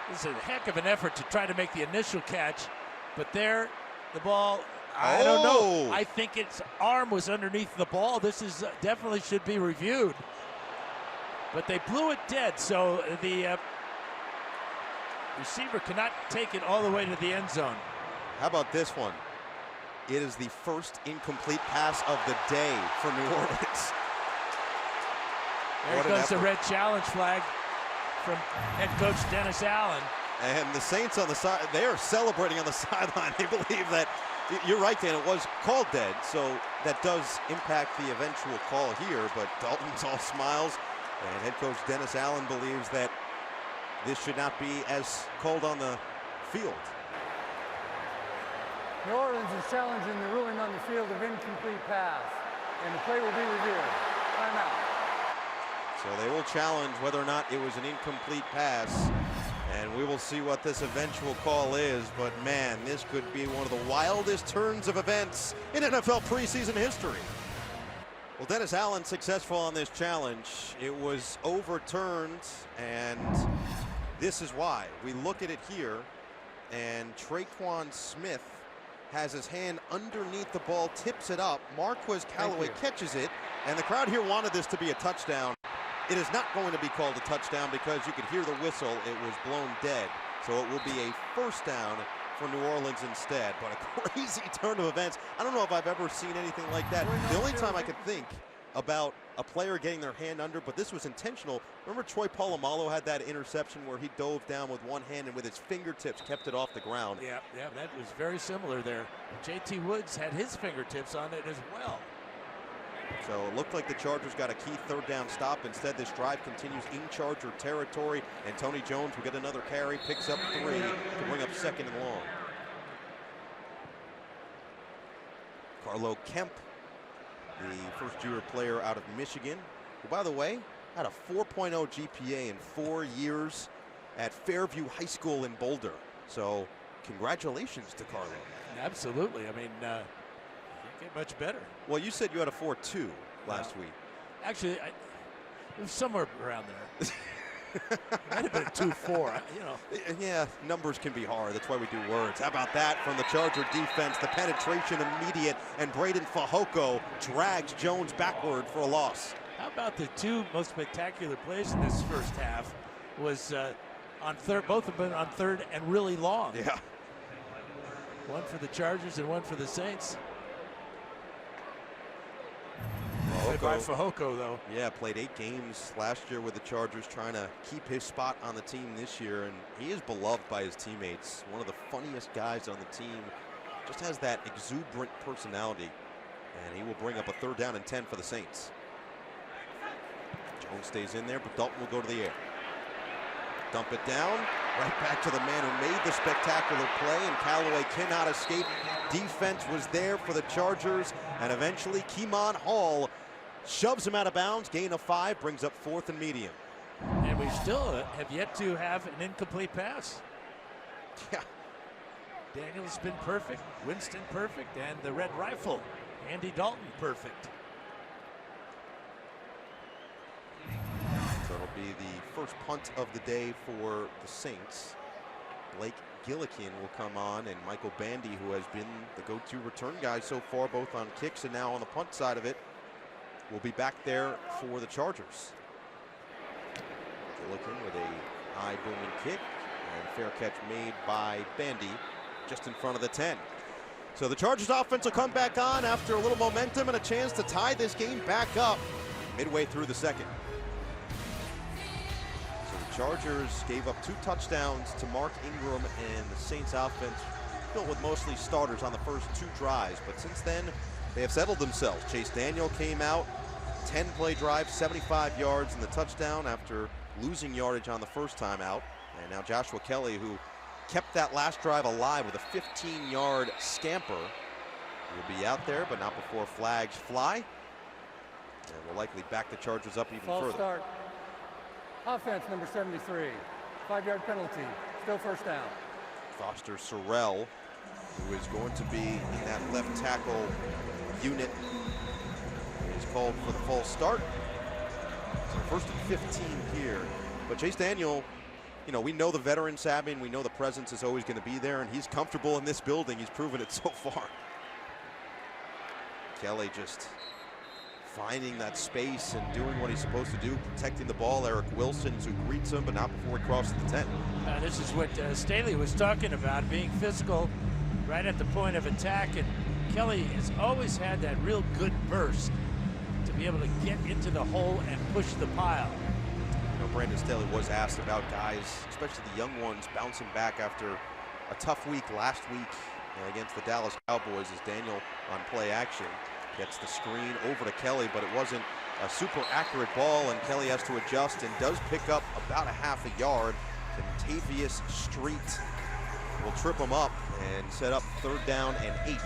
Speaker 2: This is a heck of an effort to try to make the initial catch, but there, the ball, I don't know. I think its arm was underneath the ball. This is definitely should be reviewed. But they blew it dead, so the receiver cannot take it all the way to the end zone.
Speaker 1: How about this one? It is the first incomplete pass of the day for New Orleans.
Speaker 2: There goes the red challenge flag from head coach Dennis Allen.
Speaker 1: And the Saints on the side, they are celebrating on the sideline. They believe that, you're right, Dan, it was called dead, so that does impact the eventual call here, but Dalton's all smiles, and head coach Dennis Allen believes that this should not be as called on the field.
Speaker 3: New Orleans is challenging the ruling on the field of incomplete pass, and the play will be reviewed. Timeout.
Speaker 1: So they will challenge whether or not it was an incomplete pass, and we will see what this eventual call is. But man, this could be one of the wildest turns of events in NFL preseason history. Well, Dennis Allen successful on this challenge. It was overturned, and this is why. We look at it here, and Traquan Smith has his hand underneath the ball, tips it up. Marquez Callaway catches it, and the crowd here wanted this to be a touchdown. It is not going to be called a touchdown because you could hear the whistle. It was blown dead. So it will be a 1st down for New Orleans instead. But a crazy turn of events. I don't know if I've ever seen anything like that. The only time I could think about a player getting their hand under, but this was intentional. Remember Troy Polamalu had that interception where he dove down with one hand and with his fingertips kept it off the ground.
Speaker 2: Yeah, that was very similar there. J.T. Woods had his fingertips on it as well.
Speaker 1: So it looked like the Chargers got a key 3rd down stop. Instead, this drive continues in Charger territory, and Tony Jones will get another carry, picks up 3 to bring up 2nd and long. Carlo Kemp, the first-year player out of Michigan, who, by the way, had a 4.0 GPA in 4 years at Fairview High School in Boulder. So congratulations to Carlo.
Speaker 2: Absolutely. I mean, can't get much better.
Speaker 1: Well, you said you had a 4.2 last week.
Speaker 2: Actually, it was somewhere around there. It might have been a 2.4, you know.
Speaker 1: Yeah, numbers can be hard. That's why we do words. How about that from the Charger defense? The penetration immediate, and Braden Fehoko drags Jones backward for a loss.
Speaker 2: How about the 2 most spectacular plays in this first half was on 3rd, both of them on 3rd and really long.
Speaker 1: Yeah.
Speaker 2: One for the Chargers and one for the Saints. By Fehoko, though.
Speaker 1: Yeah, played 8 games last year with the Chargers, trying to keep his spot on the team this year, and he is beloved by his teammates. One of the funniest guys on the team. Just has that exuberant personality, and he will bring up a 3rd down and 10 for the Saints. Jones stays in there, but Dalton will go to the air. Dump it down, right back to the man who made the spectacular play, and Callaway cannot escape. Defense was there for the Chargers, and eventually Keemon Hall shoves him out of bounds. Gain of 5, brings up 4th and medium.
Speaker 2: And we still have yet to have an incomplete pass.
Speaker 1: Yeah.
Speaker 2: Daniel's been perfect, Winston perfect, and the Red Rifle, Andy Dalton, perfect.
Speaker 1: So it'll be the first punt of the day for the Saints. Blake Gillikin will come on, and Michael Bandy, who has been the go-to return guy so far, both on kicks and now on the punt side of it, will be back there for the Chargers. Gillikin with a high booming kick, and fair catch made by Bandy just in front of the 10. So the Chargers offense will come back on after a little momentum and a chance to tie this game back up midway through the 2nd. So the Chargers gave up 2 touchdowns to Mark Ingram, and the Saints offense built with mostly starters on the first 2 drives. But since then, they have settled themselves. Chase Daniel came out, 10-play drive, 75 yards and the touchdown after losing yardage on the first time out. And now Joshua Kelly, who kept that last drive alive with a 15-yard scamper, will be out there, but not before flags fly. And will likely back the Chargers up even
Speaker 3: False
Speaker 1: further.
Speaker 3: start. Offense number 73. 5-yard penalty. Still first down.
Speaker 1: Foster Sorrell, who is going to be in that left tackle unit, is called for the false start. So first and 15 here. But Chase Daniel, you know, we know the veteran Sabin, we know the presence is always going to be there, and he's comfortable in this building. He's proven it so far. Kelly just finding that space and doing what he's supposed to do, protecting the ball. Eric Wilson, who greets him, but not before he crosses the 10.
Speaker 2: This is what Staley was talking about, being physical right at the point of attack. And Kelly has always had that real good burst to be able to get into the hole and push the pile.
Speaker 1: You know, Brandon Staley was asked about guys, especially the young ones, bouncing back after a tough week last week against the Dallas Cowboys, as Daniel on play action gets the screen over to Kelly, but it wasn't a super accurate ball, and Kelly has to adjust and does pick up about a half a yard. Contavious Street will trip him up and set up 3rd down and 8.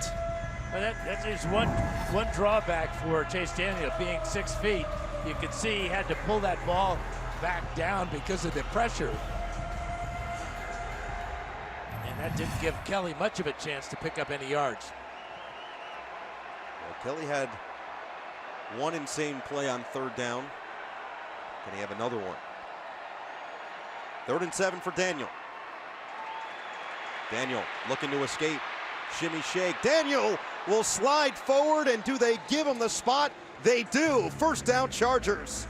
Speaker 2: Well, that is one drawback for Chase Daniel, being 6 feet. You can see he had to pull that ball back down because of the pressure. And that didn't give Kelly much of a chance to pick up any yards.
Speaker 1: Well, Kelly had one insane play on 3rd down. Can he have another one? 3rd and 7 for Daniel. Daniel looking to escape. Shimmy shake. Daniel will slide forward, and do they give him the spot? They do. 1st down Chargers.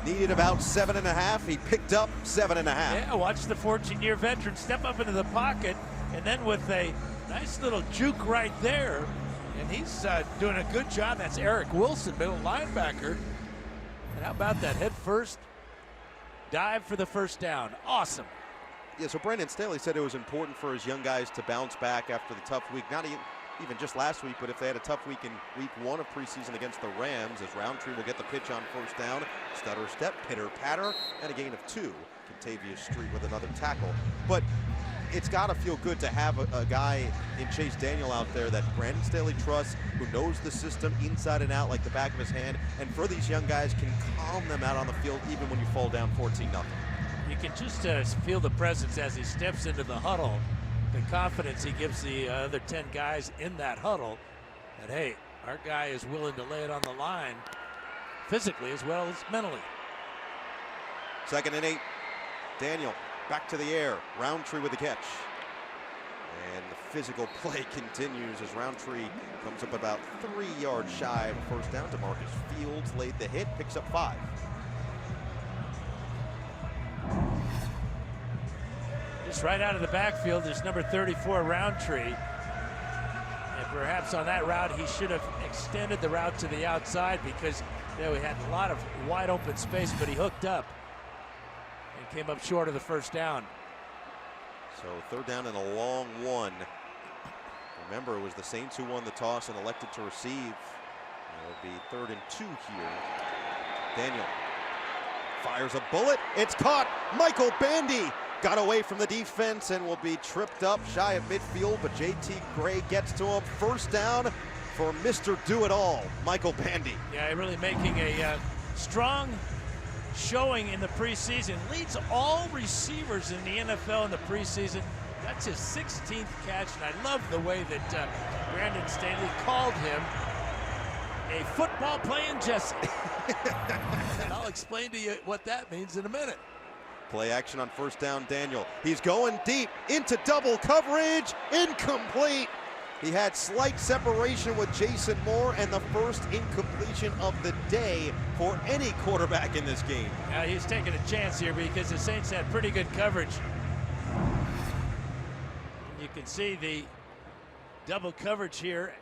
Speaker 1: Needed about 7.5. He picked up 7.5.
Speaker 2: Yeah, watch the 14-year veteran step up into the pocket, and then with a nice little juke right there, and he's doing a good job. That's Eric Wilson, middle linebacker. And how about that head first dive for the 1st down? Awesome.
Speaker 1: Yeah, so Brandon Staley said it was important for his young guys to bounce back after the tough week. Not even just last week, but if they had a tough week in week 1 of preseason against the Rams, as Roundtree will get the pitch on 1st down. Stutter step, pitter patter, and a gain of 2. Contavious Street with another tackle. But it's got to feel good to have a guy in Chase Daniel out there that Brandon Staley trusts, who knows the system inside and out like the back of his hand, and for these young guys can calm them out on the field even when you fall down 14-0.
Speaker 2: You can just feel the presence as he steps into the huddle, the confidence he gives the other 10 guys in that huddle, that, hey, our guy is willing to lay it on the line physically as well as mentally.
Speaker 1: 2nd and 8. Daniel back to the air. Roundtree with the catch. And the physical play continues as Roundtree comes up about 3 yards shy of a 1st down. DeMarcus Fields laid the hit, picks up 5.
Speaker 2: Just right out of the backfield is number 34, Roundtree. And perhaps on that route, he should have extended the route to the outside, because you know, he had a lot of wide open space, but he hooked up and came up short of the 1st down.
Speaker 1: So 3rd down and a long one. Remember, it was the Saints who won the toss and elected to receive. It'll be 3rd and 2 here. Daniel fires a bullet. It's caught. Michael Bandy got away from the defense and will be tripped up shy of midfield, but JT Gray gets to him. 1st down for Mr. Do-It-All, Michael Bandy.
Speaker 2: Yeah, really making a strong showing in the preseason. Leads all receivers in the NFL in the preseason. That's his 16th catch, and I love the way that Brandon Staley called him a football playing Jesse. And I'll explain to you what that means in a minute.
Speaker 1: Play action on 1st down, Daniel. He's going deep into double coverage. Incomplete. He had slight separation with Jason Moore, and the first incompletion of the day for any quarterback in this game.
Speaker 2: He's taking a chance here because the Saints had pretty good coverage. You can see the double coverage here.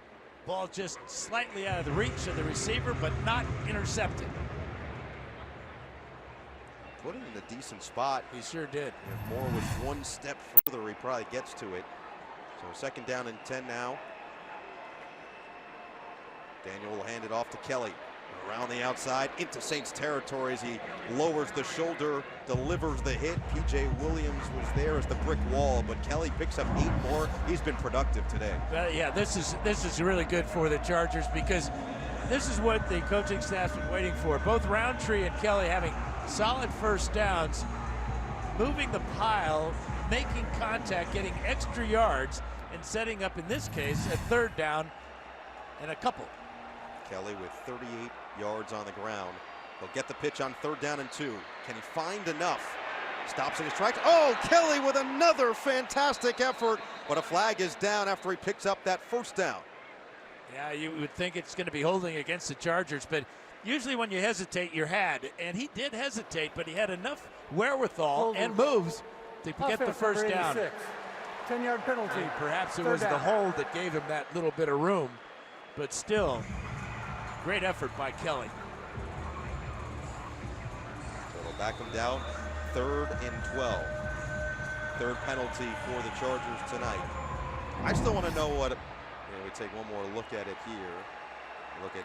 Speaker 2: Ball just slightly out of the reach of the receiver, but not intercepted.
Speaker 1: Put it in a decent spot.
Speaker 2: He sure did.
Speaker 1: If Moore was 1 step further, he probably gets to it. So 2nd down and 10 now. Daniel will hand it off to Kelly. Around the outside into Saints territory as he lowers the shoulder, delivers the hit. P.J. Williams was there as the brick wall, but Kelly picks up 8 more. He's been productive today.
Speaker 2: Yeah, this is really good for the Chargers because this is what the coaching staff's been waiting for. Both Roundtree and Kelly having solid first downs, moving the pile, making contact, getting extra yards, and setting up, in this case, a 3rd down and a couple.
Speaker 1: Kelly with 38 yards on the ground. He'll get the pitch on 3rd down and 2. Can he find enough? Stops in his tracks. Oh, Kelly with another fantastic effort, but a flag is down after he picks up that 1st down.
Speaker 2: Yeah, you would think it's going to be holding against the Chargers, but usually when you hesitate, you're had. And he did hesitate, but he had enough wherewithal and moves to get the 1st down.
Speaker 3: 10-yard penalty.
Speaker 2: And perhaps it was the hold that gave him that little bit of room, but still, great effort by Kelly.
Speaker 1: So it'll back him down. 3rd and 12. 3rd penalty for the Chargers tonight. I still want to know what. We take one more look at it here. Look at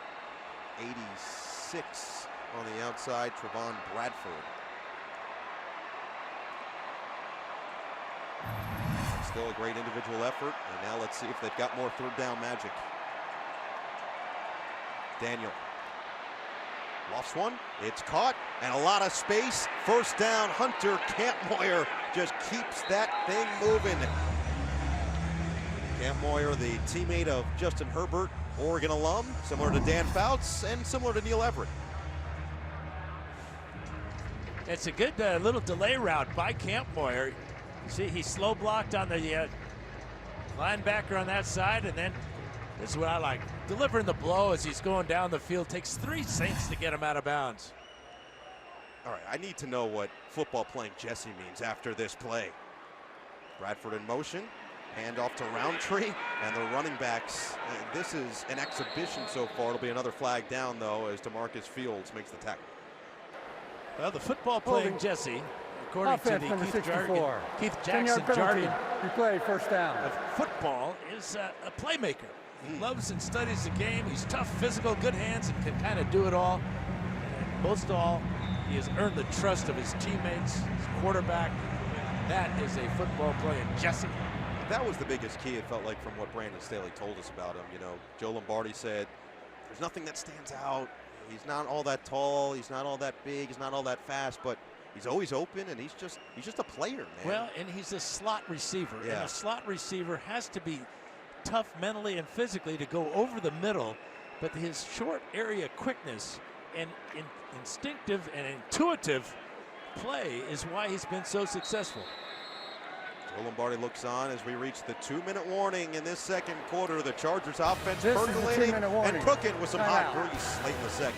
Speaker 1: 86 on the outside, Trevon Bradford. Still a great individual effort, and now let's see if they've got more 3rd down magic. Daniel lofts one, it's caught, and a lot of space. 1st down, Hunter Kampmoyer just keeps that thing moving. Kampmoyer, the teammate of Justin Herbert, Oregon alum, similar to Dan Fouts and similar to Neil Everett.
Speaker 2: It's a good little delay route by Kampmoyer. See, he slow blocked on the linebacker on that side, and then this is what I like. Delivering the blow as he's going down the field. Takes 3 Saints to get him out of bounds.
Speaker 1: All right, I need to know what football playing Jesse means after this play. Bradford in motion. Hand off to Roundtree and the running backs. This is an exhibition so far. It'll be another flag down, though, as DeMarcus Fields makes the tackle.
Speaker 2: Well, the football playing Jesse, according to the Keith Jackson jargon,
Speaker 3: replay, 1st down.
Speaker 2: of football, is a playmaker. He loves and studies the game. He's tough, physical, good hands, and can kind of do it all. And most of all, he has earned the trust of his teammates, his quarterback. That is a football playing Jesse.
Speaker 1: That was the biggest key, it felt like, from what Brandon Staley told us about him. You know, Joe Lombardi said, there's nothing that stands out. He's not all that tall, he's not all that big, he's not all that fast, but he's always open, and he's just a player, man.
Speaker 2: Well, and he's a slot receiver.
Speaker 1: Yeah.
Speaker 2: And a slot receiver has to be tough mentally and physically to go over the middle, but his short area quickness and instinctive and intuitive play is why he's been so successful.
Speaker 1: Joe Lombardi looks on as we reach the 2-minute warning in this 2nd quarter. The Chargers offense percolating and cooking with some hot grease late in the 2nd.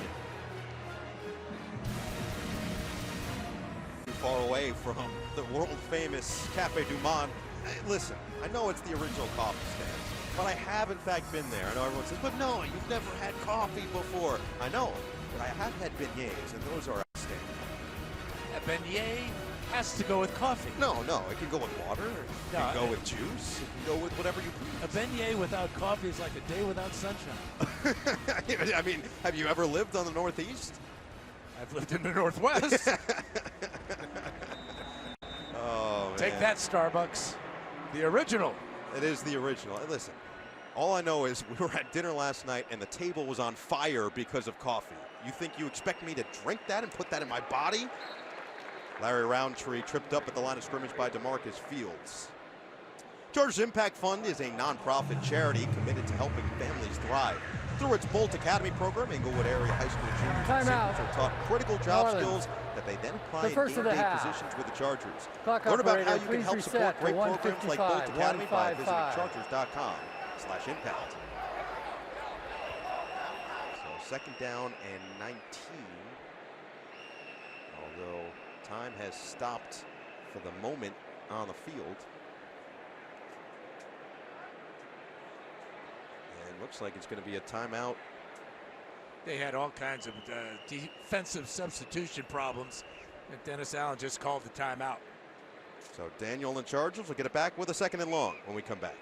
Speaker 1: Too far away from the world-famous Cafe Du Monde. Hey, listen, I know it's the original coffee stand, but I have in fact been there. I know everyone says, but no, you've never had coffee before. I know, but I have had beignets, and those are outstanding.
Speaker 2: A beignet has to go with coffee.
Speaker 1: No, it can go with water, it can go with juice, it can go with whatever you please.
Speaker 2: A beignet without coffee is like a day without sunshine.
Speaker 1: I mean, have you ever lived on the Northeast?
Speaker 2: I've lived in the Northwest.
Speaker 1: Oh, man.
Speaker 2: Take that, Starbucks. The original.
Speaker 1: It is the original. Listen, all I know is we were at dinner last night and the table was on fire because of coffee. You think you expect me to drink that and put that in my body? Larry Roundtree tripped up at the line of scrimmage by DeMarcus Fields. Chargers Impact Fund is a nonprofit charity committed to helping families thrive. Through its Bolt Academy program, Inglewood area high school juniors and seniors are taught critical job skills that they then apply in game-day positions with the Chargers. Learn about how you can help support great programs like Bolt Academy by visiting chargers.com/impact. So 2nd down and 19. Although time has stopped for the moment on the field. And looks like it's going to be a timeout.
Speaker 2: They had all kinds of defensive substitution problems, and Dennis Allen just called the timeout.
Speaker 1: So Daniel and Chargers will get it back with a 2nd and long when we come back.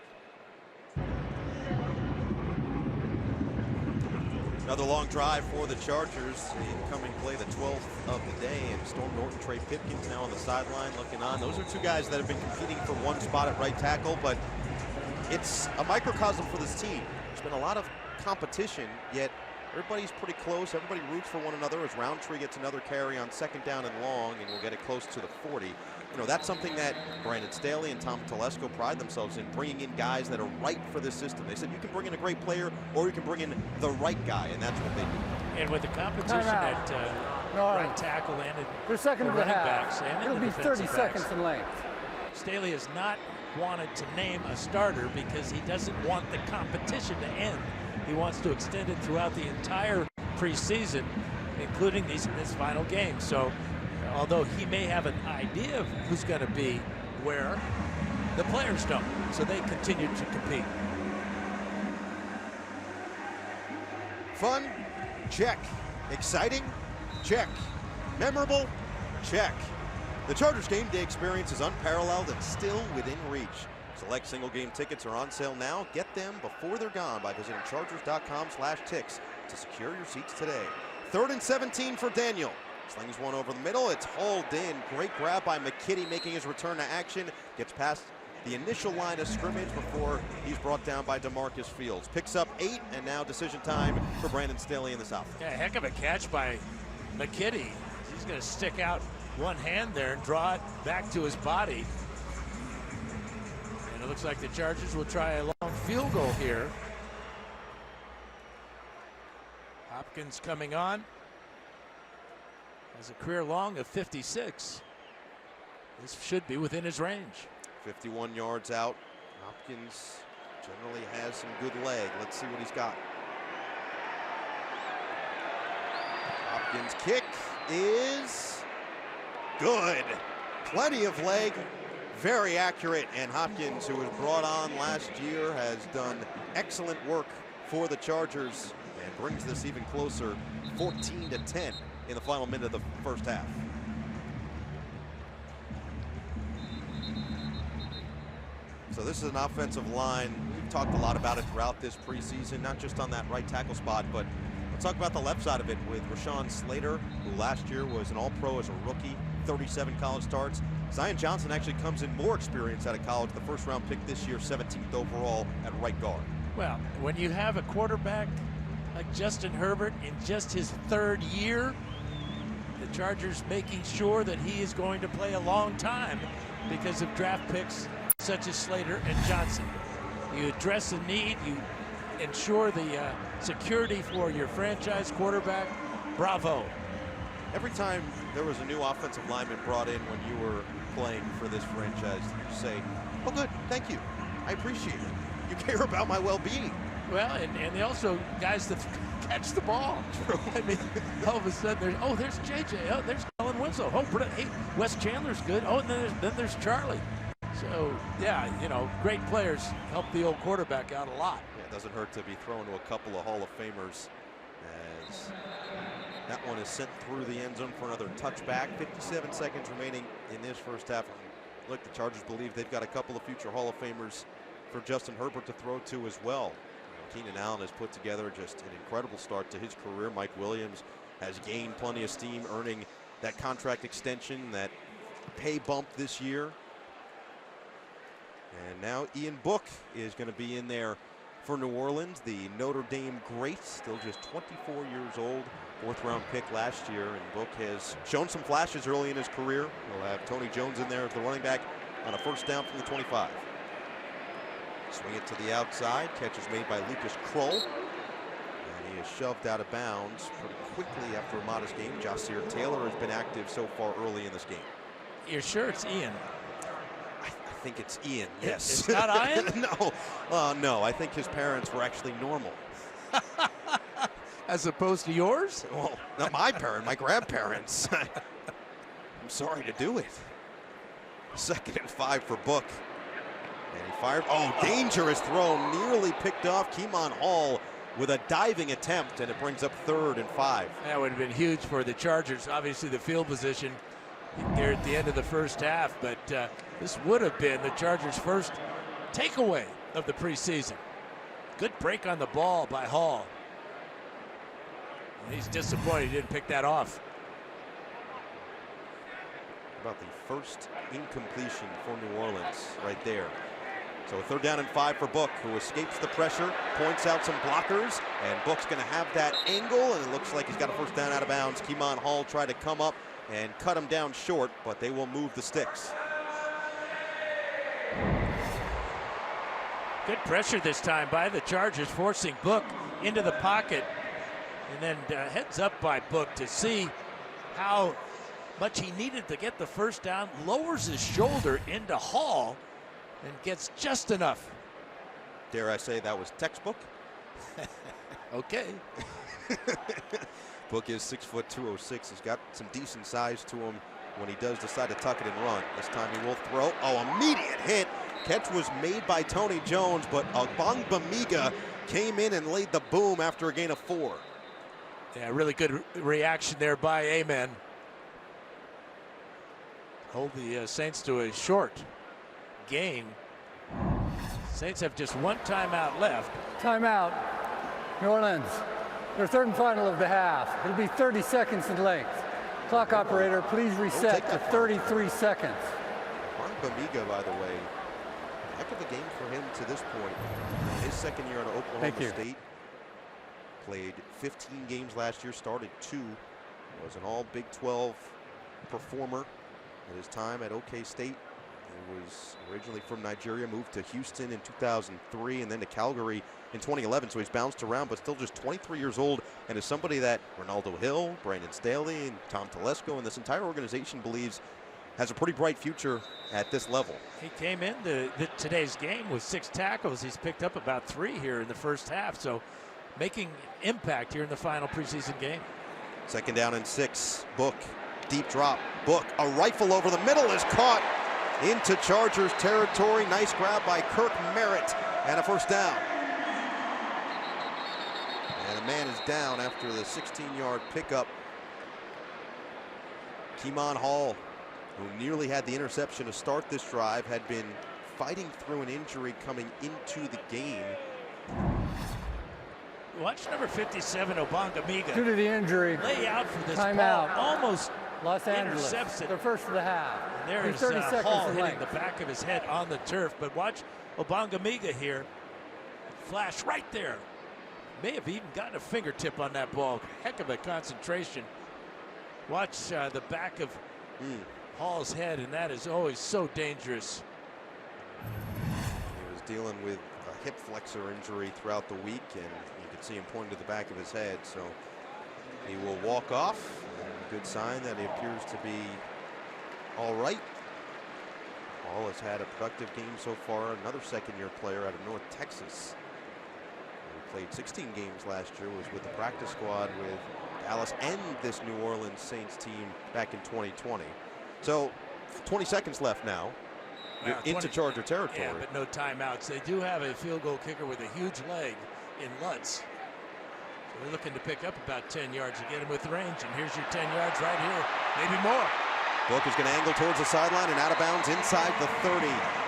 Speaker 1: Another long drive for the Chargers. The incoming play, the 12th of the day, and Storm Norton, Trey Pipkins now on the sideline looking on. Those are two guys that have been competing for one spot at right tackle, but it's a microcosm for this team. There's been a lot of competition, yet everybody's pretty close. Everybody roots for one another as Roundtree gets another carry on 2nd down and long, and will get it close to the 40. You know, that's something that Brandon Staley and Tom Telesco pride themselves in, bringing in guys that are right for this system. They said you can bring in a great player or you can bring in the right guy, and that's what they do.
Speaker 2: And with the competition at right tackle and
Speaker 3: They're second
Speaker 2: the
Speaker 3: and a
Speaker 2: running
Speaker 3: half.
Speaker 2: backs and
Speaker 3: It'll
Speaker 2: in the
Speaker 3: be 30
Speaker 2: defensive
Speaker 3: seconds
Speaker 2: backs,
Speaker 3: in length.
Speaker 2: Staley has not wanted to name a starter because he doesn't want the competition to end. He wants to extend it throughout the entire preseason, including this final game. So although he may have an idea of who's going to be where, the players don't. So they continue to compete.
Speaker 1: Fun? Check. Exciting? Check. Memorable? Check. The Chargers game day experience is unparalleled and still within reach. Select single game tickets are on sale now. Get them before they're gone by visiting chargers.com/ticks to secure your seats today. 3rd and 17 for Daniel. Slings one over the middle. It's hauled in. Great grab by McKitty making his return to action. Gets past the initial line of scrimmage before he's brought down by DeMarcus Fields. Picks up 8, and now decision time for Brandon Staley in the South.
Speaker 2: Yeah, heck of a catch by McKitty. He's going to stick out one hand there and draw it back to his body. And it looks like the Chargers will try a long field goal here. Hopkins coming on. Has a career long of 56. This should be within his range.
Speaker 1: 51 yards out. Hopkins generally has some good leg. Let's see what he's got. Hopkins' kick is good. Plenty of leg, very accurate, and Hopkins, who was brought on last year, has done excellent work for the Chargers and brings this even closer, 14-10 in the final minute of the first half. So this is an offensive line. We've talked a lot about it throughout this preseason, not just on that right tackle spot, but let's talk about the left side of it with Rashawn Slater, who last year was an All-Pro as a rookie, 37 college starts. Zion Johnson actually comes in more experience out of college, the first-round pick this year, 17th overall at right guard.
Speaker 2: Well, when you have a quarterback like Justin Herbert in just his 3rd year, the Chargers making sure that he is going to play a long time because of draft picks such as Slater and Johnson. You address the need, you ensure the security for your franchise quarterback. Bravo.
Speaker 1: Every time there was a new offensive lineman brought in when you were playing for this franchise, you say, oh good, thank you, I appreciate it. You care about my well-being.
Speaker 2: Well, and they also guys that catch the ball. I mean, all of a sudden there's JJ, oh, there's Colin Winslow, oh, hey, Wes Chandler's good, oh, and then there's Charlie. So, yeah, you know, great players help the old quarterback out a lot.
Speaker 1: Yeah, it doesn't hurt to be thrown to a couple of Hall of Famers as that one is sent through the end zone for another touchback. 57 seconds remaining in this first half. Look, the Chargers believe they've got a couple of future Hall of Famers for Justin Herbert to throw to as well. Keenan Allen has put together just an incredible start to his career. Mike Williams has gained plenty of steam, earning that contract extension, that pay bump this year. And now Ian Book is going to be in there for New Orleans, the Notre Dame great, still just 24 years old, 4th-round pick last year. And Book has shown some flashes early in his career. He'll have Tony Jones in there as the running back on a first down from the 25. Swing it to the outside. Catch is made by Lucas Kroll. And he is shoved out of bounds pretty quickly after a modest game. Ja'Sir Taylor has been active so far early in this game.
Speaker 2: You're sure it's Ian?
Speaker 1: I think it's Ian, yes.
Speaker 2: It's not Ian?
Speaker 1: No. No, I think his parents were actually normal.
Speaker 2: As opposed to yours?
Speaker 1: Well, not my parents, my grandparents. I'm sorry to do it. 2nd and 5 for Book. And he fired. Oh, dangerous throw, nearly picked off. Keemon Hall with a diving attempt, and it brings up 3rd and 5.
Speaker 2: That would have been huge for the Chargers. Obviously, the field position here at the end of the first half, but this would have been the Chargers' first takeaway of the preseason. Good break on the ball by Hall. He's disappointed he didn't pick that off.
Speaker 1: About the first incompletion for New Orleans right there. So 3rd down and 5 for Book, who escapes the pressure, points out some blockers, and Book's going to have that angle, and it looks like he's got a 1st down out of bounds. Keemon Hall tried to come up and cut him down short, but they will move the sticks.
Speaker 2: Good pressure this time by the Chargers, forcing Book into the pocket, and then heads up by Book to see how much he needed to get the 1st down, lowers his shoulder into Hall, and gets just enough.
Speaker 1: Dare I say that was textbook?
Speaker 2: Okay.
Speaker 1: Book is 6'2", 206. He's got some decent size to him when he does decide to tuck it and run. This time he will throw. Oh, immediate hit. Catch was made by Tony Jones, but Ogbongbemiga came in and laid the boom after a gain of 4.
Speaker 2: Yeah, really good reaction there by Amen. Hold the Saints to a short gain. Saints have just 1 timeout left.
Speaker 3: Timeout. New Orleans. Their 3rd and final of the half. It'll be 30 seconds in length. Clock operator, please reset to 33 seconds.
Speaker 1: Ogbongbemiga, by the way, heck of a game for him to this point. His 2nd year at Oklahoma State. Played 15 games last year, started 2. Was an all Big 12 performer at his time at OK State. He was originally from Nigeria, moved to Houston in 2003 and then to Calgary in 2011. So he's bounced around, but still just 23 years old, and is somebody that Ronaldo Hill, Brandon Staley, and Tom Telesco, and this entire organization believes has a pretty bright future at this level.
Speaker 2: He came into today's game with 6 tackles. He's picked up about 3 here in the 1st half, so making impact here in the final preseason game.
Speaker 1: 2nd down and 6. Book, deep drop. Book, a rifle over the middle is caught into Chargers territory. Nice grab by Kirk Merritt and a 1st down. And a man is down after the 16-yard pickup. Keemon Hall, who nearly had the interception to start this drive, had been fighting through an injury coming into the game.
Speaker 2: Watch number 57, Ogbongbemiga.
Speaker 3: Due to the injury,
Speaker 2: Lay out for this
Speaker 3: timeout.
Speaker 2: ball. Almost
Speaker 3: Los Angeles.
Speaker 2: intercepts it.
Speaker 3: Their 1st of the half.
Speaker 2: And there's
Speaker 3: 30 seconds
Speaker 2: Hall
Speaker 3: in
Speaker 2: hitting
Speaker 3: length.
Speaker 2: the back of his head on the turf. But watch Ogbongbemiga here. Flash right there. May have even gotten a fingertip on that ball. Heck of a concentration. Watch the back of Hall's head, and that is always so dangerous.
Speaker 1: He was dealing with a hip flexor injury throughout the week, and you could see him pointing to the back of his head. So he will walk off. Good sign that he appears to be all right. Hall has had a productive game so far. Another 2nd-year player out of North Texas. He played 16 games last year, was with the practice squad with Dallas and this New Orleans Saints team back in 2020. So 20 seconds left now. You're into Charger territory.
Speaker 2: Yeah, but no timeouts. They do have a field goal kicker with a huge leg in Lutz. So they're looking to pick up about 10 yards to get him with range. And here's your 10 yards right here, maybe more.
Speaker 1: Book is going to angle towards the sideline and out of bounds inside the 30.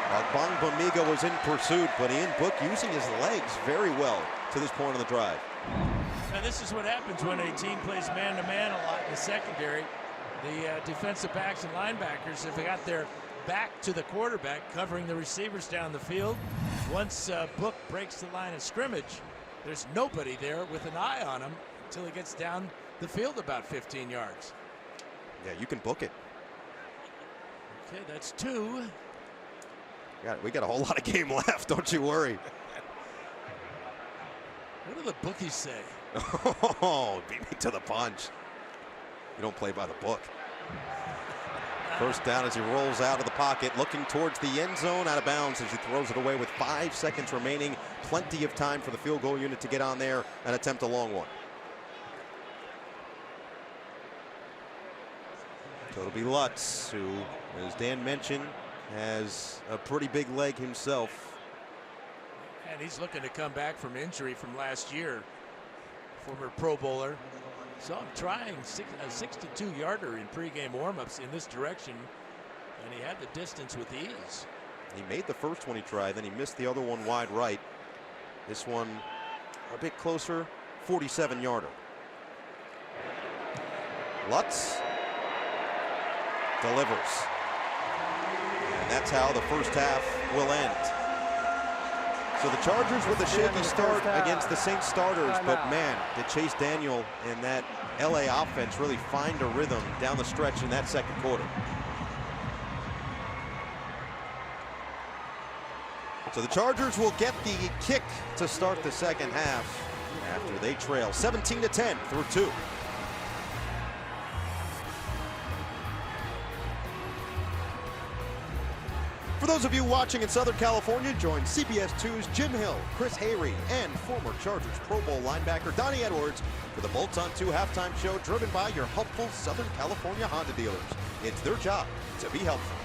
Speaker 1: Ogbongbemiga was in pursuit, but Ian Book using his legs very well to this point in the drive.
Speaker 2: And this is what happens when a team plays man-to-man a lot in the secondary. The defensive backs and linebackers have got their back to the quarterback, covering the receivers down the field. Once Book breaks the line of scrimmage, there's nobody there with an eye on him until he gets down the field about 15 yards.
Speaker 1: Yeah, you can book it.
Speaker 2: Okay, that's 2.
Speaker 1: We got a whole lot of game left, don't you worry.
Speaker 2: What do the bookies say?
Speaker 1: Oh, beat me to the punch. You don't play by the book. 1st down as he rolls out of the pocket, looking towards the end zone, out of bounds as he throws it away with 5 seconds remaining. Plenty of time for the field goal unit to get on there and attempt a long one. So it'll be Lutz, who, as Dan mentioned, has a pretty big leg himself.
Speaker 2: And he's looking to come back from injury from last year. Former Pro Bowler. Saw him trying a 62-yarder in pregame warmups in this direction, and he had the distance with ease.
Speaker 1: He made the first one he tried, then he missed the other one wide right. This one a bit closer, 47-yarder. Lutz delivers. And that's how the first half will end. So the Chargers with a shaky start against the Saints starters, but man, did Chase Daniel and that LA offense really find a rhythm down the stretch in that second quarter. So the Chargers will get the kick to start the second half after they trail 17-10 through 2. For those of you watching in Southern California, join CBS 2's Jim Hill, Chris Hayre, and former Chargers Pro Bowl linebacker Donnie Edwards for the Bolts on 2 halftime show driven by your helpful Southern California Honda dealers. It's their job to be helpful.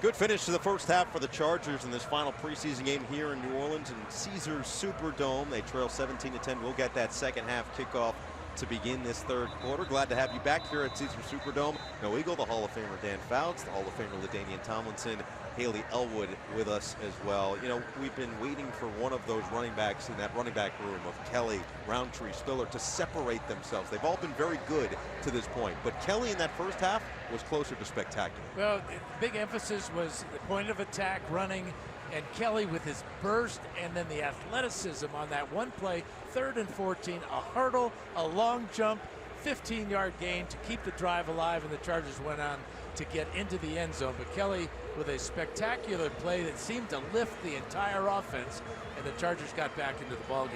Speaker 1: Good finish to the first half for the Chargers in this final preseason game here in New Orleans in Caesars Superdome. They trail 17-10. We'll get that second half kickoff to begin this third quarter. Glad to have you back here at Caesars Superdome. No Eagle, the Hall of Famer Dan Fouts, the Hall of Famer LaDainian Tomlinson, Haley Elwood with us as well. You know, we've been waiting for one of those running backs in that running back room of Kelly, Roundtree, Spiller to separate themselves. They've all been very good to this point, but Kelly in that first half was closer to spectacular.
Speaker 2: Well, the big emphasis was the point of attack, running, and Kelly with his burst and then the athleticism on that one play, 3rd and 14, a hurdle, a long jump, 15-yard gain to keep the drive alive, and the Chargers went on to get into the end zone. But Kelly with a spectacular play that seemed to lift the entire offense, and the Chargers got back into the ballgame.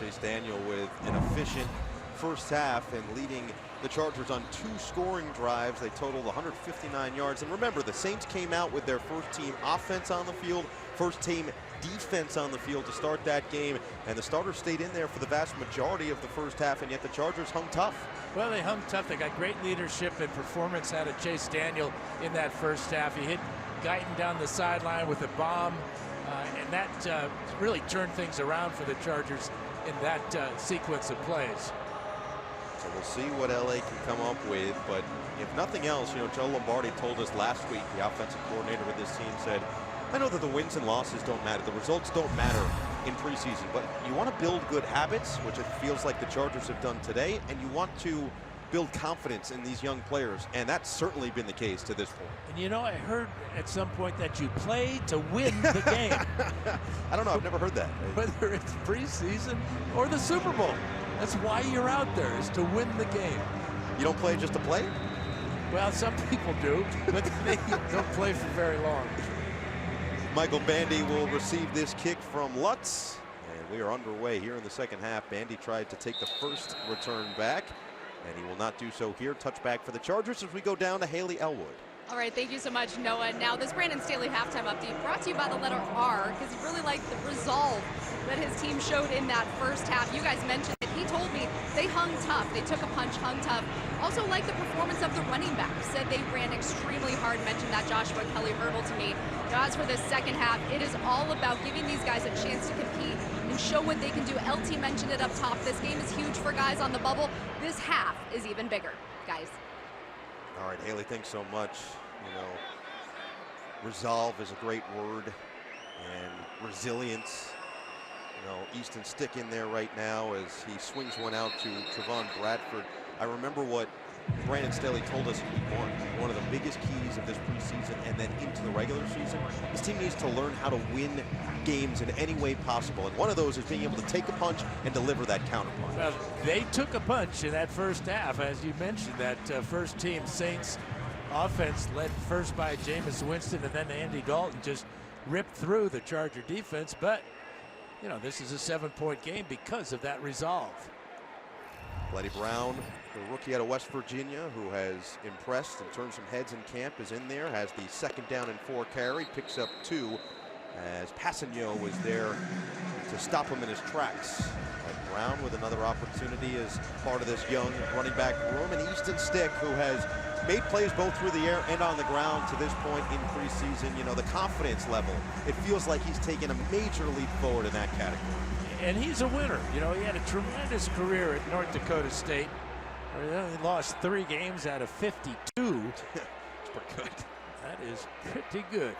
Speaker 1: Chase Daniel with an efficient first half and leading the Chargers on 2 scoring drives. They totaled 159 yards. And remember, the Saints came out with their first team offense on the field, first team defense on the field to start that game, and the starters stayed in there for the vast majority of the first half, and yet the Chargers hung tough.
Speaker 2: Well, they hung tough. They got great leadership and performance out of Chase Daniel in that first half. He hit Guyton down the sideline with a bomb, and that really turned things around for the Chargers in that sequence of plays.
Speaker 1: So we'll see what LA can come up with, but if nothing else, you know, Joe Lombardi told us last week, the offensive coordinator with this team said, I know that the wins and losses don't matter, the results don't matter in preseason, but you want to build good habits, which it feels like the Chargers have done today, and you want to build confidence in these young players, and that's certainly been the case to this point.
Speaker 2: And you know, I heard at some point that you play to win the game.
Speaker 1: I don't know, I've never heard that.
Speaker 2: Whether it's preseason or the Super Bowl. That's why you're out there, is to win the game.
Speaker 1: You don't play just to play?
Speaker 2: Well, some people do, but they don't play for very long.
Speaker 1: Michael Bandy will receive this kick from Lutz, and we are underway here in the second half. Bandy tried to take the first return back, and he will not do so here. Touchback for the Chargers as we go down to Haley Elwood.
Speaker 10: All right, thank you so much, Noah. Now, this Brandon Staley halftime update brought to you by the letter R, because he really liked the resolve that his team showed in that first half. You guys mentioned it. He told me they hung tough. They took a punch, hung tough. Also liked the performance of the running back. Said they ran extremely hard. Mentioned that Joshua Kelly hurdle to me. Now, as for this second half, it is all about giving these guys a chance to compete and show what they can do. LT mentioned it up top. This game is huge for guys on the bubble. This half is even bigger, guys.
Speaker 1: All right, Haley, thanks so much. You know, resolve is a great word, and resilience. You know, Easton Stick in there right now as he swings one out to Trevon Bradford. I remember what Brandon Staley told us in week 1. One of the biggest keys of this preseason and then into the regular season, this team needs to learn how to win games in any way possible. And one of those is being able to take a punch and deliver that counter punch.
Speaker 2: Well, they took a punch in that first half. As you mentioned, that first team Saints offense led first by Jameis Winston, and then Andy Dalton just ripped through the Charger defense. But, you know, this is a 7-point game because of that resolve.
Speaker 1: Leddie Brown, the rookie out of West Virginia, who has impressed and turned some heads in camp, is in there, has the 2nd down and 4 carry, picks up 2 as Passanio was there to stop him in his tracks. Brown with another opportunity as part of this young running back room, and Easton Stick, who has made plays both through the air and on the ground to this point in preseason. You know, the confidence level, it feels like he's taken a major leap forward in that category.
Speaker 2: And he's a winner. You know, he had a tremendous career at North Dakota State. He only lost 3 games out of 52.
Speaker 1: That's pretty good.
Speaker 2: That is pretty good.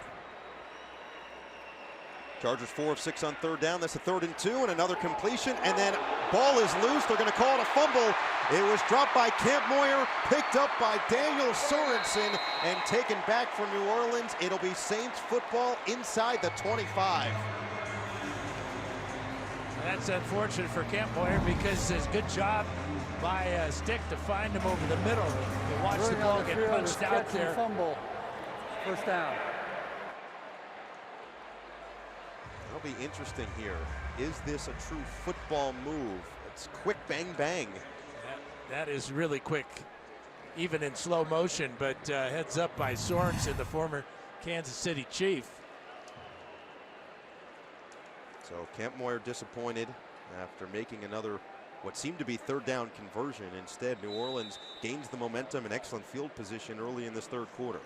Speaker 1: Chargers 4 of 6 on third down. That's a 3rd and 2 and another completion. And then ball is loose. They're going to call it a fumble. It was dropped by Kampmoyer, picked up by Daniel Sorensen, and taken back for New Orleans. It'll be Saints football inside the 25.
Speaker 2: That's unfortunate for Kampmoyer because it's a good job by Stick to find him over the middle. To watch the ball get punched out there.
Speaker 3: Fumble. First down.
Speaker 1: It'll be interesting here. Is this a true football move? It's quick bang bang.
Speaker 2: That is really quick, even in slow motion, but heads up by Sorensen, the former Kansas City Chief.
Speaker 1: So Kampmoyer disappointed after making another what seemed to be 3rd down conversion. Instead, New Orleans gains the momentum and excellent field position early in this 3rd quarter.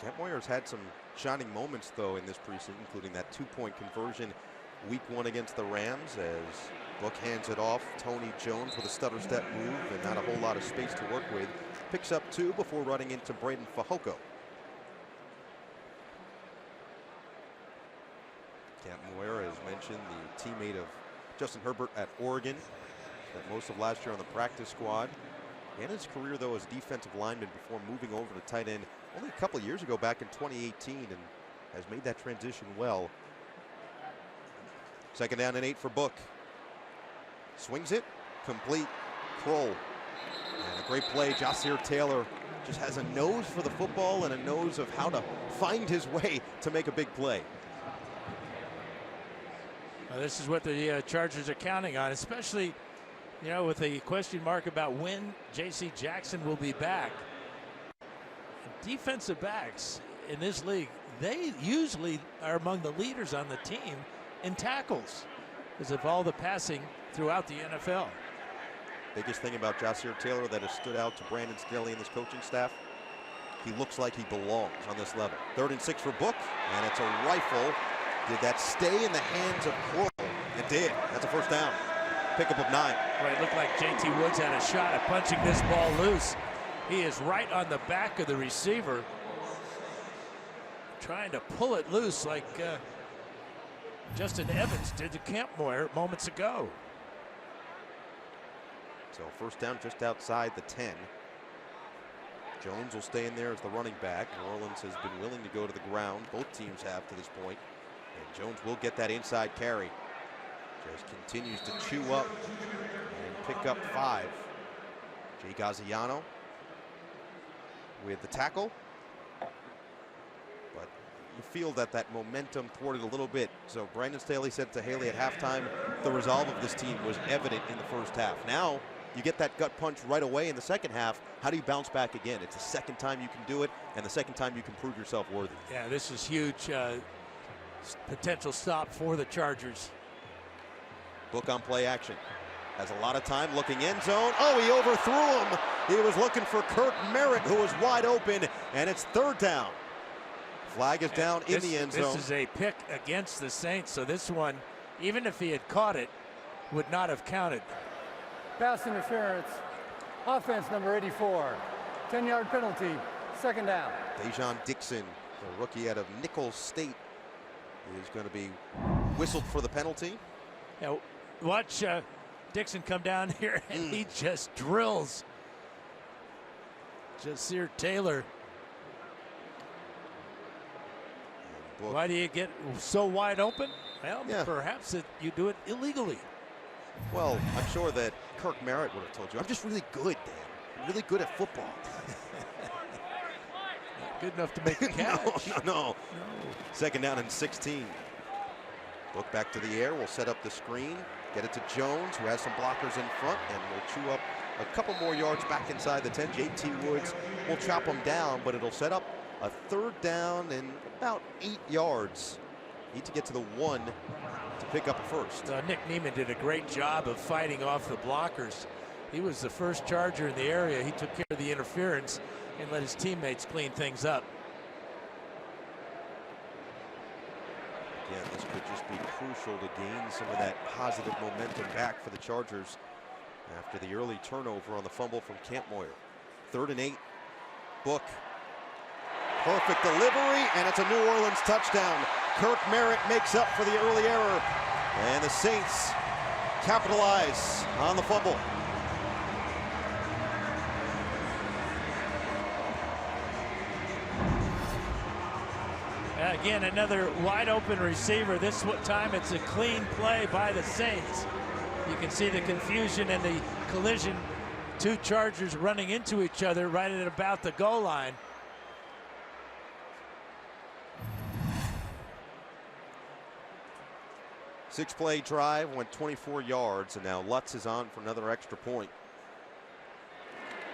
Speaker 1: Kampmoyer's had some shining moments, though, in this precinct, including that 2-point conversion week 1 against the Rams as Book hands it off. Tony Jones with a stutter step move and not a whole lot of space to work with. Picks up 2 before running into Braden Fehoko. Kampmoyer, as mentioned, the teammate of Justin Herbert at Oregon. Spent most of last year on the practice squad. And his career, though, as defensive lineman before moving over to tight end only a couple of years ago back in 2018, and has made that transition well. 2nd down and 8 for Book. Swings it, complete, Kroll. And a great play. Ja'Sir Taylor just has a nose for the football and a nose of how to find his way to make a big play.
Speaker 2: This is what the Chargers are counting on, especially, you know, with a question mark about when J.C. Jackson will be back. Defensive backs in this league, they usually are among the leaders on the team in tackles because of all the passing throughout the NFL.
Speaker 1: Biggest thing about Ja'Sir Taylor that has stood out to Brandon Staley and this coaching staff, he looks like he belongs on this level. 3rd and 6 for Book, and it's a rifle. Did that stay in the hands of Kroll? It did. That's a 1st down. Pickup of 9.
Speaker 2: Right, it looked like J.T. Woods had a shot at punching this ball loose. He is right on the back of the receiver, trying to pull it loose like Justin Evans did to Kampmoyer moments ago.
Speaker 1: So 1st down just outside the 10. Jones will stay in there as the running back. New Orleans has been willing to go to the ground. Both teams have to this point. And Jones will get that inside carry. Just continues to chew up and pick up 5. Jay Gaziano with the tackle. But you feel that momentum thwarted a little bit. So Brandon Staley said to Haley at halftime, the resolve of this team was evident in the 1st half. Now you get that gut punch right away in the 2nd half. How do you bounce back again? It's the 2nd time you can do it, and the 2nd time you can prove yourself worthy.
Speaker 2: Yeah, this is huge potential stop for the Chargers.
Speaker 1: Book on play action. Has a lot of time looking end zone. Oh, he overthrew him. He was looking for Kirk Merritt, who was wide open, and it's 3rd down. Flag is down in the end zone.
Speaker 2: This is a pick against the Saints, so this one, even if he had caught it, would not have counted.
Speaker 3: Pass interference. Offense number 84. 10-yard penalty. 2nd down.
Speaker 1: Dejon Dixon, the rookie out of Nicholls State, is going to be whistled for the penalty.
Speaker 2: Now, watch Dixon come down here, and he just drills Ja'Sir Taylor. Why do you get so wide open? Well, perhaps you do it illegally.
Speaker 1: Well, I'm sure that Kirk Merritt would have told you, I'm just really good, Dan. I'm really good at football.
Speaker 2: Not good enough to make a catch.
Speaker 1: No. 2nd down and 16. Book back to the air. We'll set up the screen. Get it to Jones, who has some blockers in front, and we'll chew up a couple more yards back inside the 10. J.T. Woods will chop him down, but it'll set up a 3rd down and about 8 yards. Need to get to the 1 to pick up a 1st.
Speaker 2: Nick Niemann did a great job of fighting off the blockers. He was the first Charger in the area. He took care of the interference and let his teammates clean things up.
Speaker 1: Again, this could just be crucial to gain some of that positive momentum back for the Chargers after the early turnover on the fumble from Kampmoyer. 3rd and 8. Book Perfect delivery, and it's a New Orleans touchdown. Kirk Merritt makes up for the early error, and the Saints capitalize on the fumble.
Speaker 2: Again, another wide open receiver. This time it's a clean play by the Saints. You can see the confusion and the collision. Two Chargers running into each other right at about the goal line.
Speaker 1: Six-play drive, went 24 yards, and now Lutz is on for another extra point.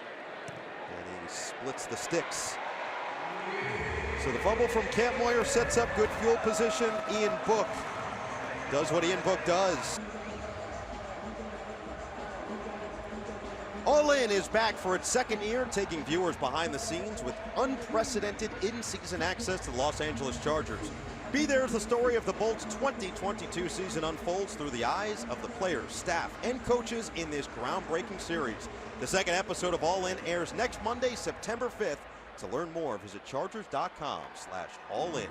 Speaker 1: And he splits the sticks. So the fumble from Camp Moyer sets up good field position. Ian Book does what Ian Book does. All In is back for its second year, taking viewers behind the scenes with unprecedented in-season access to the Los Angeles Chargers. Be there as the story of the Bolts' 2022 season unfolds through the eyes of the players, staff, and coaches in this groundbreaking series. The second episode of All In airs next Monday, September 5th. To learn more, visit chargers.com/allin.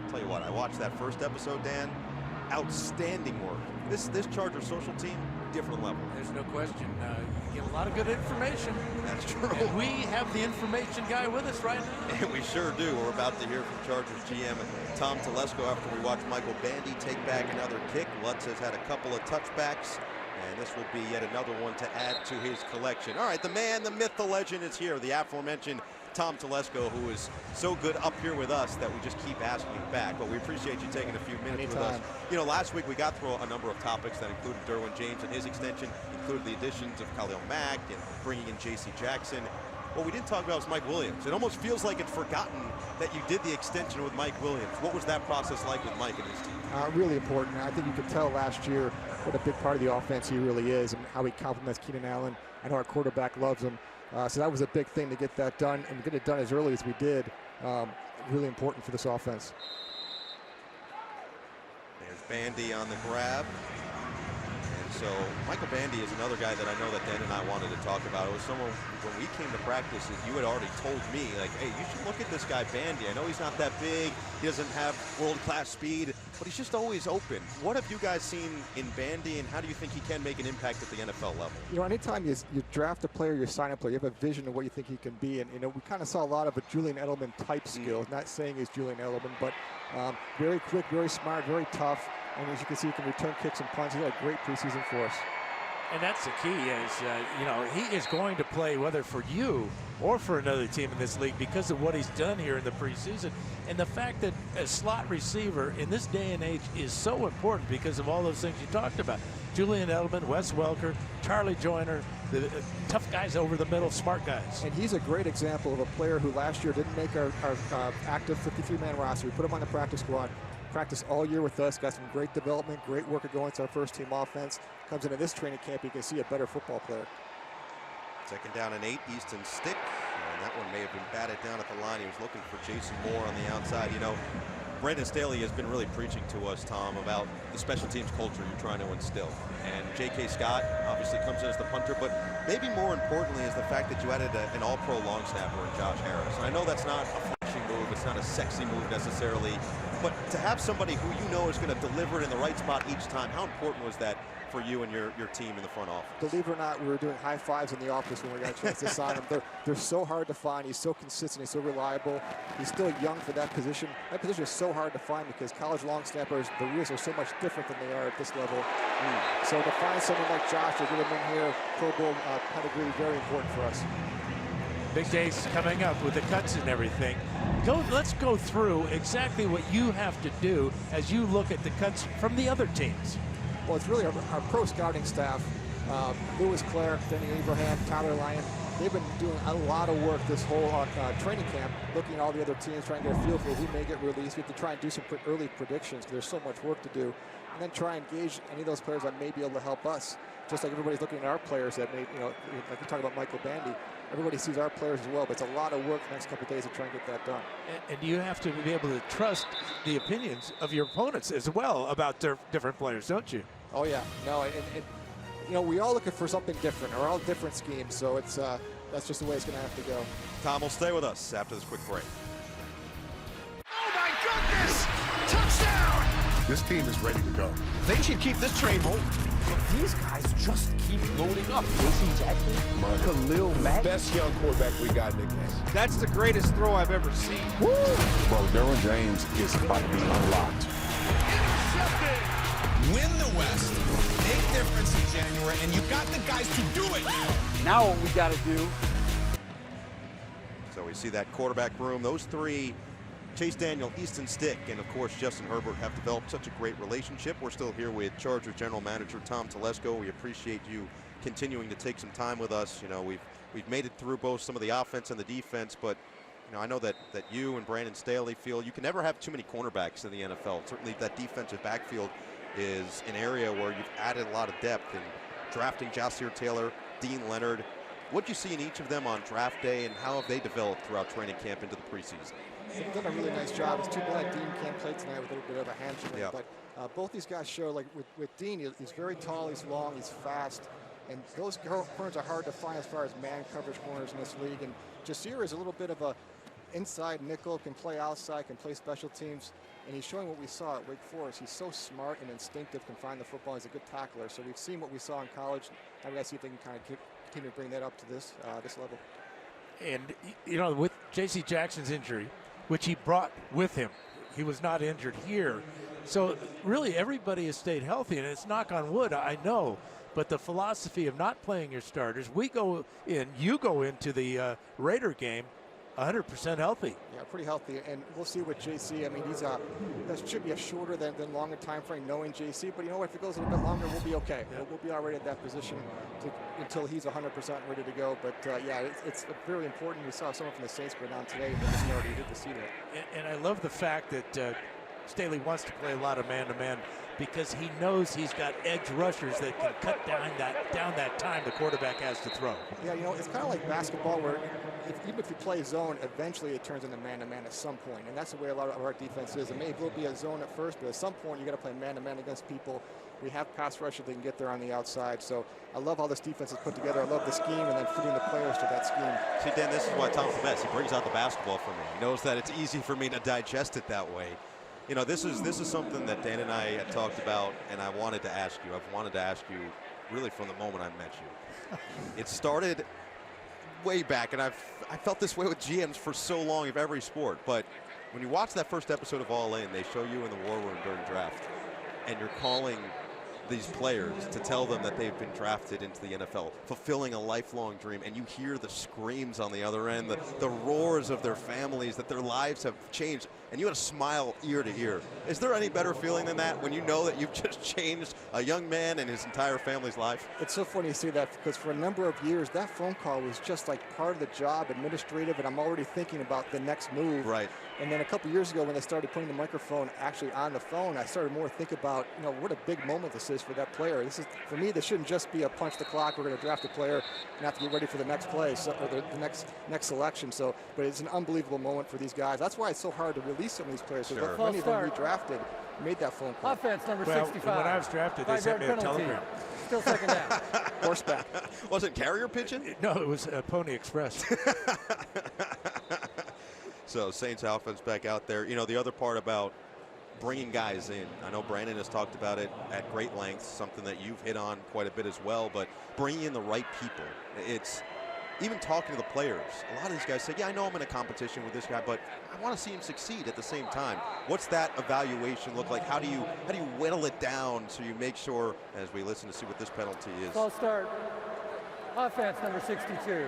Speaker 1: Tell you what, I watched that first episode, Dan. Outstanding work. This Chargers social team, different level.
Speaker 2: There's no question. You get a lot of good information.
Speaker 1: That's true.
Speaker 2: And we have the information guy with us right now.
Speaker 1: And we sure do. We're about to hear from Chargers GM Tom Telesco after we watch Michael Bandy take back another kick. Lutz has had a couple of touchbacks, and this will be yet another one to add to his collection. All right, the man, the myth, the legend is here. The aforementioned Tom Telesco, who is so good up here with us that we just keep asking him back. But we appreciate you taking a few minutes with us. You know, last week we got through a number of topics that included Derwin James and his extension, included the additions of Khalil Mack and bringing in J.C. Jackson. What we didn't talk about was Mike Williams. It almost feels like it's forgotten that you did the extension with Mike Williams. What was that process like with Mike and his team?
Speaker 11: Really important. I think you could tell last year what a big part of the offense he really is and how he complements Keenan Allen. I know our quarterback loves him. So that was a big thing to get that done and get it done as early as we did. Really important for this offense.
Speaker 1: There's Bandy on the grab. And so Michael Bandy is another guy that I know that Dan and I wanted to talk about. It was someone, when we came to practice, you had already told me, like, hey, you should look at this guy Bandy. I know he's not that big. He doesn't have world-class speed, but he's just always open. What have you guys seen in Bandy, and how do you think he can make an impact at the NFL level?
Speaker 11: You know, anytime you draft a player, you sign a player, you have a vision of what you think he can be. And, you know, we kind of saw a lot of a Julian Edelman type skill. Not saying he's Julian Edelman, but very quick, very smart, very tough. And as you can see, he can return kicks and punts. He had a great preseason for us.
Speaker 2: And that's the key is, you know, he is going to play whether for you or for another team in this league because of what he's done here in the preseason. And the fact that a slot receiver in this day and age is so important because of all those things you talked about. Julian Edelman, Wes Welker, Charlie Joyner, the tough guys over the middle, smart guys.
Speaker 11: And he's a great example of a player who last year didn't make our active 53-man roster. We put him on the practice squad. Practiced all year with us, got some great development, great work against our first team offense. Comes into this training camp, you can see a better football player.
Speaker 1: Second down and 8, Easton Stick. And that one may have been batted down at the line. He was looking for Jason Moore on the outside. You know, Brandon Staley has been really preaching to us, Tom, about the special teams culture you're trying to instill. And J.K. Scott obviously comes in as the punter, but maybe more importantly is the fact that you added an all-pro long snapper in Josh Harris. And I know that's not a flashy move, it's not a sexy move necessarily, but to have somebody who you know is going to deliver it in the right spot each time, how important was that for you and your team in the front office?
Speaker 11: Believe it or not, we were doing high fives in the office when we got a chance to sign him. They're so hard to find. He's so consistent. He's so reliable. He's still young for that position. That position is so hard to find because college long snappers, the rules are so much different than they are at this level. So to find someone like Josh, to get him in here, Pro Bowl pedigree, very important for us.
Speaker 2: Big days coming up with the cuts and everything. Let's go through exactly what you have to do as you look at the cuts from the other teams.
Speaker 11: Well, it's really our pro scouting staff, Lewis Clark, Denny Abraham, Tyler Lyon. They've been doing a lot of work this whole training camp, looking at all the other teams, trying to get a feel for who may get released. We have to try and do some early predictions because there's so much work to do. And then try and engage any of those players that may be able to help us. Just like everybody's looking at our players that may, you know, like we talk about Michael Bandy, everybody sees our players as well, but it's a lot of work the next couple of days to try and get that done.
Speaker 2: And you have to be able to trust the opinions of your opponents as well about their different players, don't you?
Speaker 11: Oh yeah, no, and you know, we're all looking for something different, or all different schemes, so it's that's just the way it's going to have to go.
Speaker 1: Tom will stay with us after this quick break.
Speaker 4: This team is ready to go.
Speaker 5: They should keep this train moving.
Speaker 6: These guys just keep loading up. J.C. Jackson, Khalil Mack.
Speaker 4: Best young quarterback we got in the game.
Speaker 7: That's the greatest throw I've ever seen.
Speaker 4: Woo! Bro, Derwin James is about to be unlocked.
Speaker 5: Intercepted. Win the West. Make difference in January, and you got the guys to do it.
Speaker 6: Now what we got to do.
Speaker 1: So we see that quarterback room. Those three, Chase Daniel, Easton Stick, and of course Justin Herbert, have developed such a great relationship. We're still here with Chargers General Manager Tom Telesco. We appreciate you continuing to take some time with us. You know, we've made it through both some of the offense and the defense, but you know, I know that you and Brandon Staley feel you can never have too many cornerbacks in the NFL. Certainly that defensive backfield is an area where you've added a lot of depth in drafting Ja'Sir Taylor, Dean Leonard. What do you see in each of them on draft day, and how have they developed throughout training camp into the preseason?
Speaker 11: They've done a really nice job. It's too bad Dean can't play tonight with a little bit of a hamstring.
Speaker 1: Yeah.
Speaker 11: But both these guys show, like with Dean, he's very tall, he's long, he's fast. And those corners are hard to find as far as man coverage corners in this league. And Ja'Sir is a little bit of a inside nickel, can play outside, can play special teams. And he's showing what we saw at Wake Forest. He's so smart and instinctive, can find the football. He's a good tackler. So we've seen what we saw in college. Now we got to see if they can kind of continue to bring that up to this level.
Speaker 2: And, you know, with J.C. Jackson's injury, which he brought with him, he was not injured here. So really everybody has stayed healthy, and it's knock on wood, I know. But the philosophy of not playing your starters, you go into the Raider game 100% healthy.
Speaker 11: Yeah, pretty healthy, and we'll see with JC. I mean, that should be a shorter than longer time frame, knowing JC. But you know what? If it goes a little bit longer, we'll be okay. Yeah. We'll be already at that position until he's 100% ready to go. But yeah, it's very important. We saw someone from the Saints go down today, but it's already good to see that.
Speaker 2: And I love the fact that Staley wants to play a lot of man-to-man, because he knows he's got edge rushers that can cut down that time the quarterback has to throw.
Speaker 11: Yeah, you know, it's kind of like basketball where even if you play zone, eventually it turns into man-to-man at some point. And that's the way a lot of our defense is. It may will be a zone at first, but at some point you got to play man-to-man against people. We have pass rushers that can get there on the outside. So I love how this defense is put together. I love the scheme and then fitting the players to that scheme.
Speaker 1: See, Dan, this is why Tom's the best. He brings out the basketball for me. He knows that it's easy for me to digest it that way. You know, this is something that Dan and I had talked about, and I wanted to ask you. I've wanted to ask you really from the moment I met you. It started way back, and I felt this way with GMs for so long of every sport. But when you watch that first episode of All In, they show you in the war room during draft, and you're calling these players to tell them that they've been drafted into the NFL, fulfilling a lifelong dream, and you hear the screams on the other end, the roars of their families, that their lives have changed, and you had a smile ear to ear. Is there any better feeling than that when you know that you've just changed a young man and his entire family's life?
Speaker 11: It's so funny to see that, because for a number of years, that phone call was just like part of the job, administrative, and I'm already thinking about the next move.
Speaker 1: Right.
Speaker 11: And then a couple years ago, when they started putting the microphone actually on the phone, I started more to think about, you know, what a big moment this is for that player. This is, for me, this shouldn't just be a punch the clock. We're going to draft a player and have to get ready for the next play, or the next selection. So, but it's an unbelievable moment for these guys. That's why it's so hard to release some of these players.
Speaker 1: Sure.
Speaker 11: Because many of them redrafted made that phone call.
Speaker 3: Offense number
Speaker 2: Well,
Speaker 3: 65.
Speaker 2: when I was drafted, they sent me a telegram.
Speaker 3: Still second down.
Speaker 11: Horseback.
Speaker 1: Wasn't carrier pigeon?
Speaker 2: No, it was Pony Express.
Speaker 1: So Saints offense back out there. You know, the other part about bringing guys in, I know Brandon has talked about it at great length, something that you've hit on quite a bit as well, but bringing in the right people. It's even talking to the players. A lot of these guys say, yeah, I know I'm in a competition with this guy, but I want to see him succeed at the same time. What's that evaluation look like? How do you whittle it down so you make sure, as we listen to see what this penalty is?
Speaker 3: False start. Offense number 62.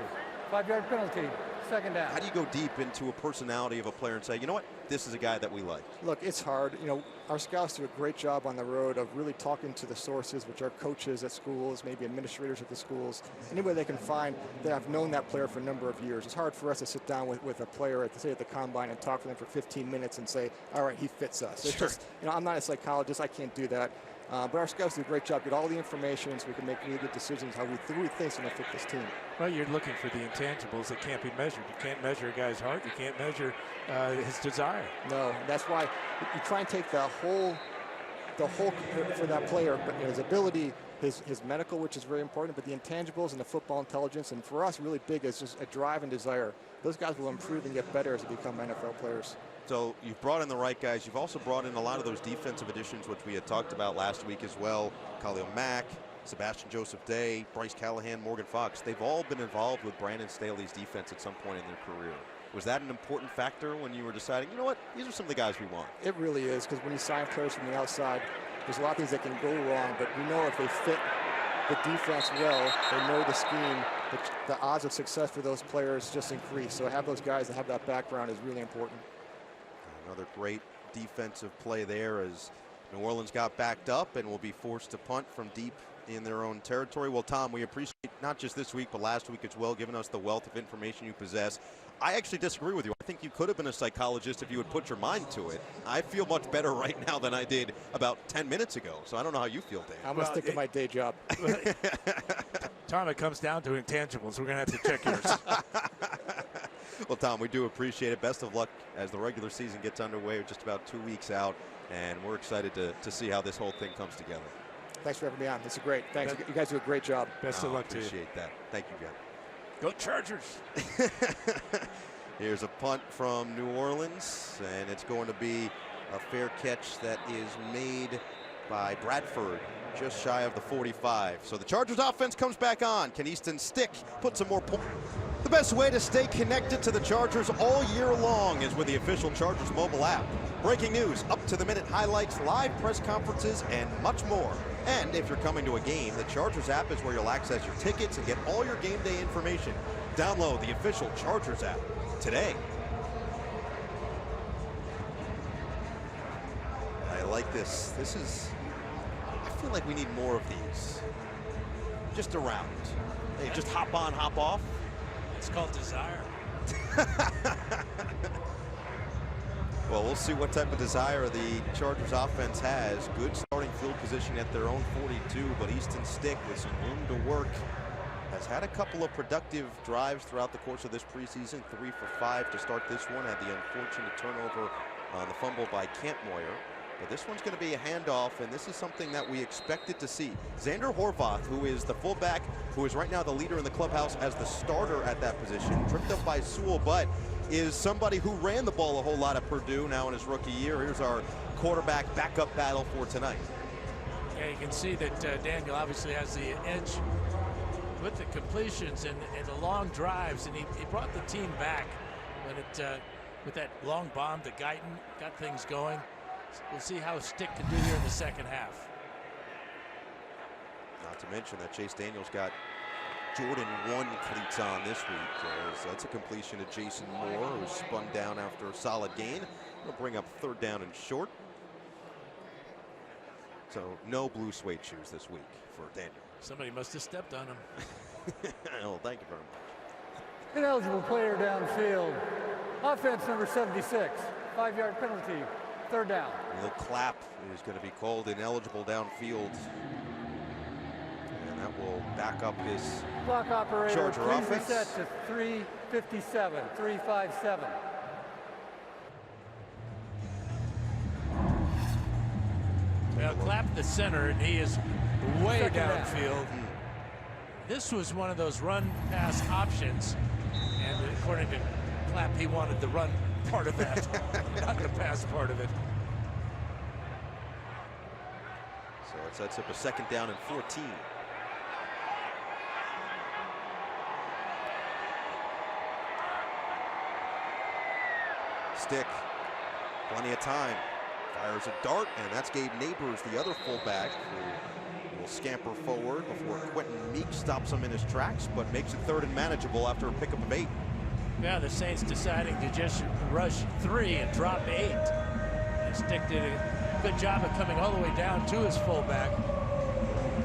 Speaker 3: 5-yard penalty. Second down.
Speaker 1: How do you go deep into a personality of a player and say, you know what, this is a guy that we like?
Speaker 11: Look, it's hard. You know, our scouts do a great job on the road of really talking to the sources, which are coaches at schools, maybe administrators at the schools, anybody they can find that have known that player for a number of years. It's hard for us to sit down with a player at the combine and talk to them for 15 minutes and say, all right, he fits us. It's just, you know, I'm not a psychologist. I can't do that. But our scouts do a great job, get all the information so we can make really good decisions how we think is going to fit this team.
Speaker 2: Well, you're looking for the intangibles that can't be measured. You can't measure a guy's heart. You can't measure his desire.
Speaker 11: No, that's why you try and take the whole for that player, but his ability, his medical, which is very important, but the intangibles and the football intelligence, and for us, really big is just a drive and desire. Those guys will improve and get better as they become NFL players.
Speaker 1: So you've brought in the right guys. You've also brought in a lot of those defensive additions, which we had talked about last week as well. Khalil Mack, Sebastian Joseph Day, Bryce Callahan, Morgan Fox. They've all been involved with Brandon Staley's defense at some point in their career. Was that an important factor when you were deciding, you know what, these are some of the guys we want?
Speaker 11: It really is, because when you sign players from the outside, there's a lot of things that can go wrong, but we know if they fit the defense well, they know the scheme, the odds of success for those players just increase. So to have those guys that have that background is really important.
Speaker 1: Another great defensive play there as New Orleans got backed up and will be forced to punt from deep in their own territory. Well, Tom, we appreciate not just this week, but last week as well, giving us the wealth of information you possess. I actually disagree with you. I think you could have been a psychologist if you would put your mind to it. I feel much better right now than I did about 10 minutes ago. So I don't know how you feel, Dan.
Speaker 11: I'm going to stick to my day job.
Speaker 2: Tom, it comes down to intangibles. We're going to have to check yours.
Speaker 1: Well, Tom, we do appreciate it. Best of luck as the regular season gets underway. We're just about 2 weeks out, and we're excited to see how this whole thing comes together.
Speaker 11: Thanks for having me on. This is great. Thanks. You guys do a great job.
Speaker 2: Best of luck to you.
Speaker 1: Appreciate that. Thank you, guys.
Speaker 2: Go Chargers.
Speaker 1: Here's a punt from New Orleans, and it's going to be a fair catch that is made by Bradford, just shy of the 45. So the Chargers offense comes back on. Can Easton Stick put some more points? The best way to stay connected to the Chargers all year long is with the official Chargers mobile app. Breaking news, up-to-the-minute highlights, live press conferences, and much more. And if you're coming to a game, the Chargers app is where you'll access your tickets and get all your game day information. Download the official Chargers app today. I like this. This is, I feel like we need more of these. Just around. Hey, just hop on, hop off.
Speaker 2: It's called desire.
Speaker 1: Well, we'll see what type of desire the Chargers offense has. Good starting field position at their own 42, but Easton Stick with some room to work has had a couple of productive drives throughout the course of this preseason. 3 for 5 to start this one. Had the unfortunate turnover on the fumble by Kent Moyer. But this one's going to be a handoff, and this is something that we expected to see. Xander Horvath, who is the fullback, who is right now the leader in the clubhouse as the starter at that position, tripped up by Sewell, but is somebody who ran the ball a whole lot at Purdue now in his rookie year. Here's our quarterback backup battle for tonight.
Speaker 2: Yeah, you can see that Daniel obviously has the edge with the completions and the long drives, and he brought the team back when it with that long bomb to Guyton, got things going. We'll see how Stick can do here in the second half.
Speaker 1: Not to mention that Chase Daniels got Jordan 1 cleats on this week. So that's a completion to Jason Moore, who spun down after a solid gain. He'll bring up 3rd down and short. So no blue suede shoes this week for Daniel.
Speaker 2: Somebody must have stepped on him.
Speaker 1: Well, thank you very much.
Speaker 3: Ineligible player downfield. Offense number 76. 5-yard penalty. 3rd down.
Speaker 1: Will Clapp is going to be called ineligible downfield. And that will back up his
Speaker 3: Clock operator,
Speaker 1: Charger
Speaker 3: please
Speaker 1: offense.
Speaker 3: reset to 3:57. 3:57.
Speaker 2: Well, Clapp the center, and he is way
Speaker 3: Second down.
Speaker 2: downfield. This was one of those run-pass options, and according to Clapp, he wanted the run part of that, not the pass part of it.
Speaker 1: So it sets up a 2nd down and 14. Stick, plenty of time. Fires a dart, and that's Gabe Neighbors, the other fullback, who will scamper forward before Quentin Meek stops him in his tracks, but makes it 3rd and manageable after a pickup of 8.
Speaker 2: Yeah, the Saints deciding to just rush 3 and drop 8. And Stick did a good job of coming all the way down to his fullback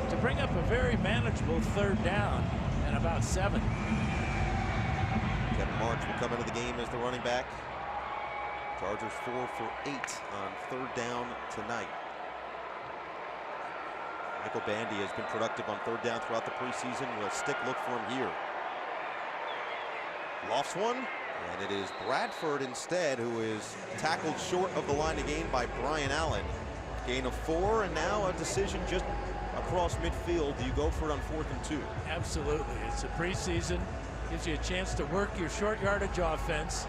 Speaker 2: to bring up a very manageable 3rd down and about 7.
Speaker 1: Kevin March will come into the game as the running back. Chargers 4 for 8 on 3rd down tonight. Michael Bandy has been productive on 3rd down throughout the preseason. Will Stick look for him here? Lofts one, and it is Bradford instead, who is tackled short of the line of gain by Brian Allen. Gain of 4, and now a decision just across midfield. Do you go for it on 4th and 2?
Speaker 2: Absolutely. It's a preseason. Gives you a chance to work your short yardage offense.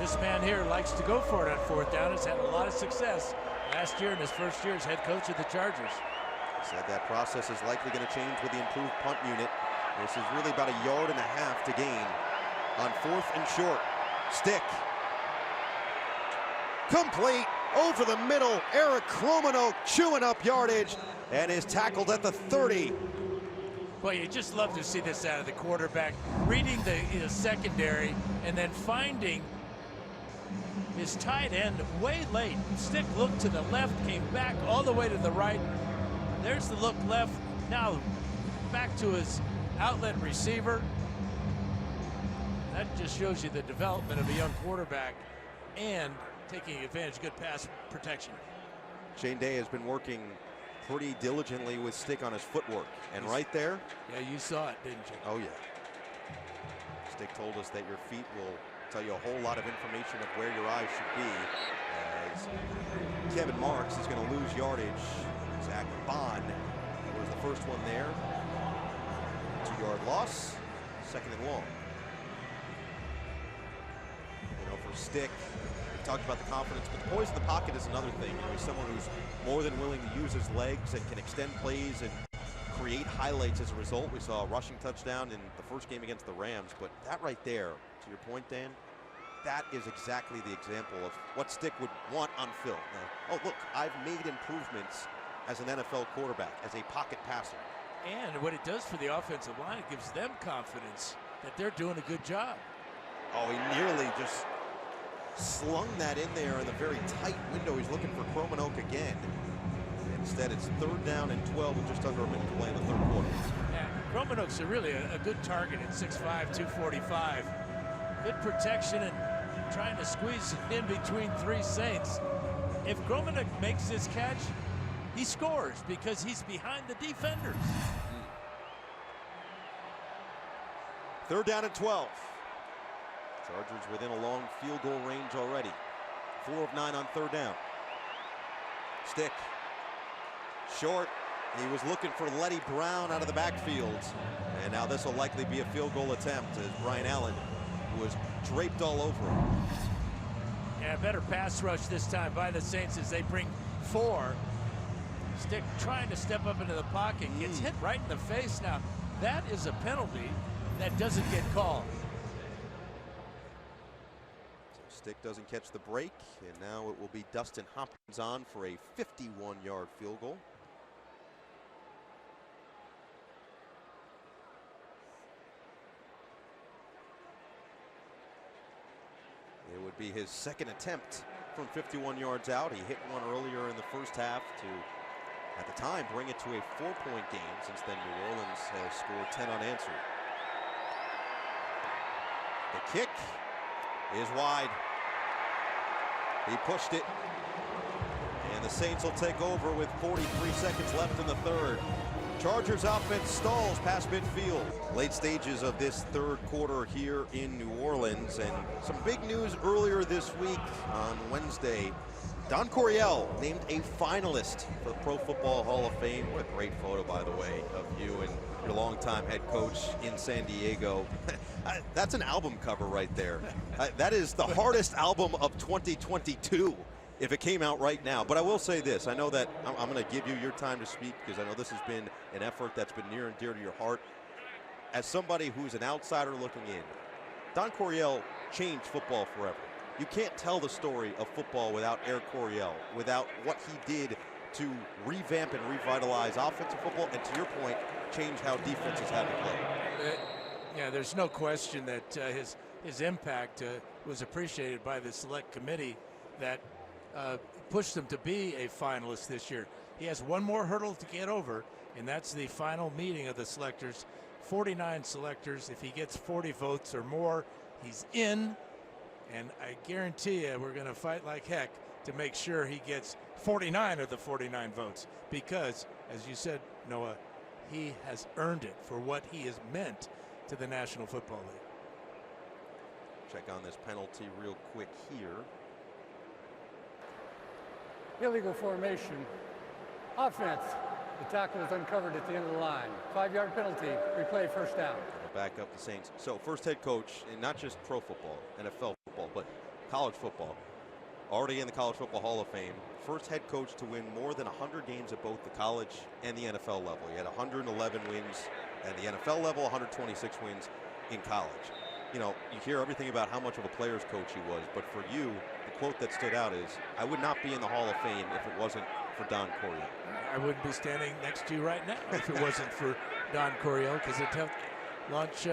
Speaker 2: This man here likes to go for it on fourth down. Has had a lot of success last year in his first year as head coach of the Chargers.
Speaker 1: Said that process is likely going to change with the improved punt unit. This is really about 1.5 yards to gain on 4th and short. Stick. Complete over the middle. Eric Kromanoke chewing up yardage and is tackled at the 30.
Speaker 2: Well, you just love to see this out of the quarterback, reading the secondary and then finding his tight end way late. Stick looked to the left, came back all the way to the right. There's the look left. Now back to his outlet receiver. That just shows you the development of a young quarterback and taking advantage of good pass protection.
Speaker 1: Shane Day has been working pretty diligently with Stick on his footwork. And right there.
Speaker 2: Yeah, you saw it, didn't you?
Speaker 1: Oh, yeah. Stick told us that your feet will tell you a whole lot of information of where your eyes should be. As Kevin Marks is going to lose yardage. Zach Bond was the first one there. 2-yard loss. 2nd and long. You know, for Stick, we talked about the confidence, but the poise in the pocket is another thing. You know, he's someone who's more than willing to use his legs and can extend plays and create highlights as a result. We saw a rushing touchdown in the first game against the Rams, but that right there, to your point, Dan, that is exactly the example of what Stick would want on film. Now, oh, look, I've made improvements as an NFL quarterback, as a pocket passer.
Speaker 2: And what it does for the offensive line, it gives them confidence that they're doing a good job.
Speaker 1: Oh, he nearly just slung that in there in the very tight window. He's looking for Kromanoke again. Instead, it's 3rd down and 12 with just under a minute to play in the 3rd quarter.
Speaker 2: Yeah, Kromanoke's really a good target at 6'5", 245. Good protection and trying to squeeze in between 3 Saints. If Kromanoke makes this catch, he scores because he's behind the defenders.
Speaker 1: 3rd down and 12. Chargers within a long field goal range already. 4 of 9 on 3rd down. Stick. Short. He was looking for Letty Brown out of the backfield. And now this will likely be a field goal attempt as Brian Allen was draped all over him.
Speaker 2: Yeah, better pass rush this time by the Saints as they bring 4. Stick trying to step up into the pocket, gets hit right in the face. Now, that is a penalty that doesn't get called.
Speaker 1: So Stick doesn't catch the break, and now it will be Dustin Hopkins on for a 51-yard field goal. It would be his 2nd attempt from 51 yards out. He hit one earlier in the first half to, at the time, bring it to a 4-point game. Since then, New Orleans has scored 10 unanswered. The kick is wide. He pushed it. And the Saints will take over with 43 seconds left in the 3rd. Chargers offense stalls past midfield. Late stages of this 3rd quarter here in New Orleans, and some big news earlier this week on Wednesday. Don Coryell named a finalist for the Pro Football Hall of Fame. What a great photo, by the way, of you and your longtime head coach in San Diego. That's an album cover right there. That is the hardest album of 2022. If it came out right now. But I will say this, I know that I'm going to give you your time to speak because I know this has been an effort that's been near and dear to your heart. As somebody who's an outsider looking in, Don Coryell changed football forever. You can't tell the story of football without Eric Coryell, without what he did to revamp and revitalize offensive football, and to your point, change how defenses had to play.
Speaker 2: Yeah, there's no question that his impact was appreciated by the select committee that pushed him to be a finalist this year. He has one more hurdle to get over, and that's the final meeting of the selectors. 49 selectors. If he gets 40 votes or more, he's in. And I guarantee you we're going to fight like heck to make sure he gets 49 of the 49 votes. Because, as you said, Noah, he has earned it for what he has meant to the National Football League.
Speaker 1: Check on this penalty real quick here.
Speaker 3: Illegal formation. Offense. The tackle was uncovered at the end of the line. 5-yard penalty. Replay, 1st down.
Speaker 1: Back up the Saints. So first head coach, and not just pro football, NFL football, but college football. Already in the College Football Hall of Fame. First head coach to win more than 100 games at both the college and the NFL level. He had 111 wins at the NFL level, 126 wins in college. You know, you hear everything about how much of a player's coach he was, but for you, the quote that stood out is, "I would not be in the Hall of Fame if it wasn't for Don Coryell."
Speaker 2: I wouldn't be standing next to you right now if it wasn't for Don Coryell, because it helped launch,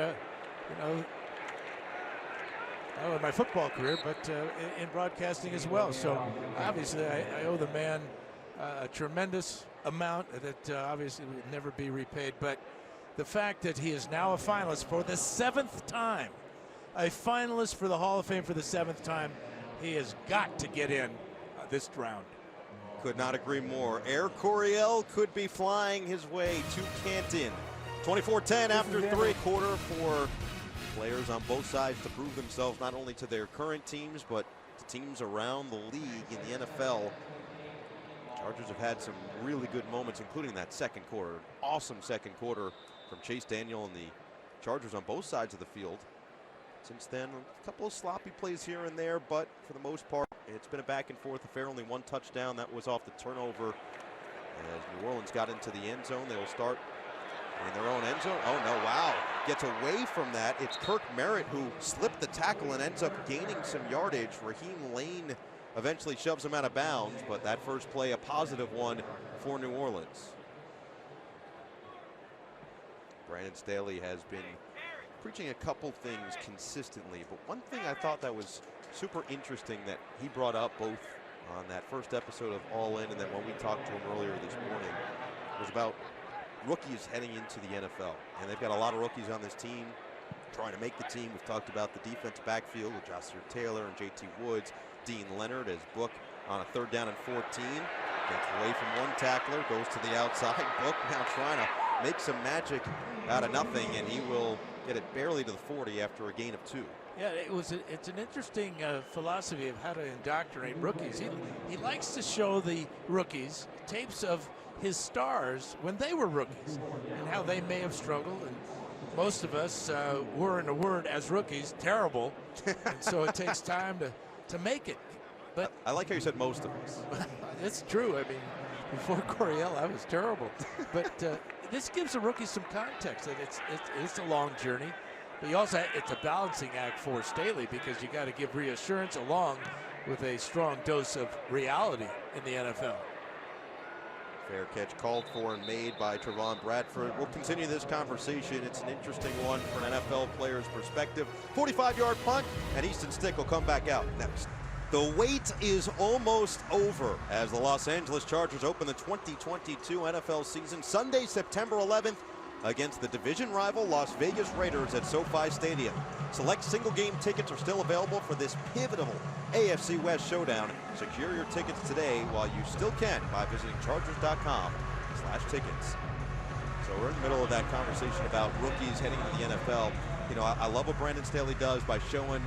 Speaker 2: my football career, but in broadcasting as well. So obviously I owe the man a tremendous amount that obviously would never be repaid. But the fact that he is now a finalist for the 7th time, a finalist for the Hall of Fame for the 7th time, he has got to get in this round.
Speaker 1: Could not agree more. Air Coryell could be flying his way to Canton. 24-10 after 3 quarter for players on both sides to prove themselves not only to their current teams, but to teams around the league in the NFL. Chargers have had some really good moments, including that second quarter. Awesome second quarter from Chase Daniel and the Chargers on both sides of the field. Since then, a couple of sloppy plays here and there, but for the most part, it's been a back and forth affair. Only 1 touchdown. That was off the turnover. As New Orleans got into the end zone, they will start in their own end zone. Oh, no, wow. Gets away from that. It's Kirk Merritt who slipped the tackle and ends up gaining some yardage. Raheem Lane eventually shoves him out of bounds, but that first play, a positive one for New Orleans. Brandon Staley has been preaching a couple things consistently, but one thing I thought that was super interesting that he brought up both on that first episode of All In and then when we talked to him earlier this morning was about rookies heading into the NFL. And they've got a lot of rookies on this team trying to make the team. We've talked about the defensive backfield with Joshua Taylor and JT Woods. Dean Leonard as Book on a 3rd down and 14. Gets away from one tackler, goes to the outside. Book now trying to make some magic out of nothing, and he will get it barely to the 40 after a gain of 2.
Speaker 2: Yeah, it's an interesting philosophy of how to indoctrinate rookies. He likes to show the rookies tapes of his stars when they were rookies and how they may have struggled. And most of us were, in a word, as rookies, terrible. And so it takes time to make it. But
Speaker 1: I like how you said most of us.
Speaker 2: It's true. I mean, before Coryell, I was terrible. But this gives the rookies some context. That it's a long journey. But you also, it's a balancing act for Staley because you got to give reassurance along with a strong dose of reality in the NFL.
Speaker 1: Fair catch called for and made by Trevon Bradford. We'll continue this conversation. It's an interesting one from an NFL player's perspective. 45-yard punt, and Easton Stick will come back out next. The wait is almost over as the Los Angeles Chargers open the 2022 NFL season Sunday, September 11th against the division rival Las Vegas Raiders at SoFi Stadium. Select single-game tickets are still available for this pivotal AFC West showdown. Secure your tickets today while you still can by visiting chargers.com/tickets. So we're in the middle of that conversation about rookies heading into the NFL. You know, I love what Brandon Staley does by showing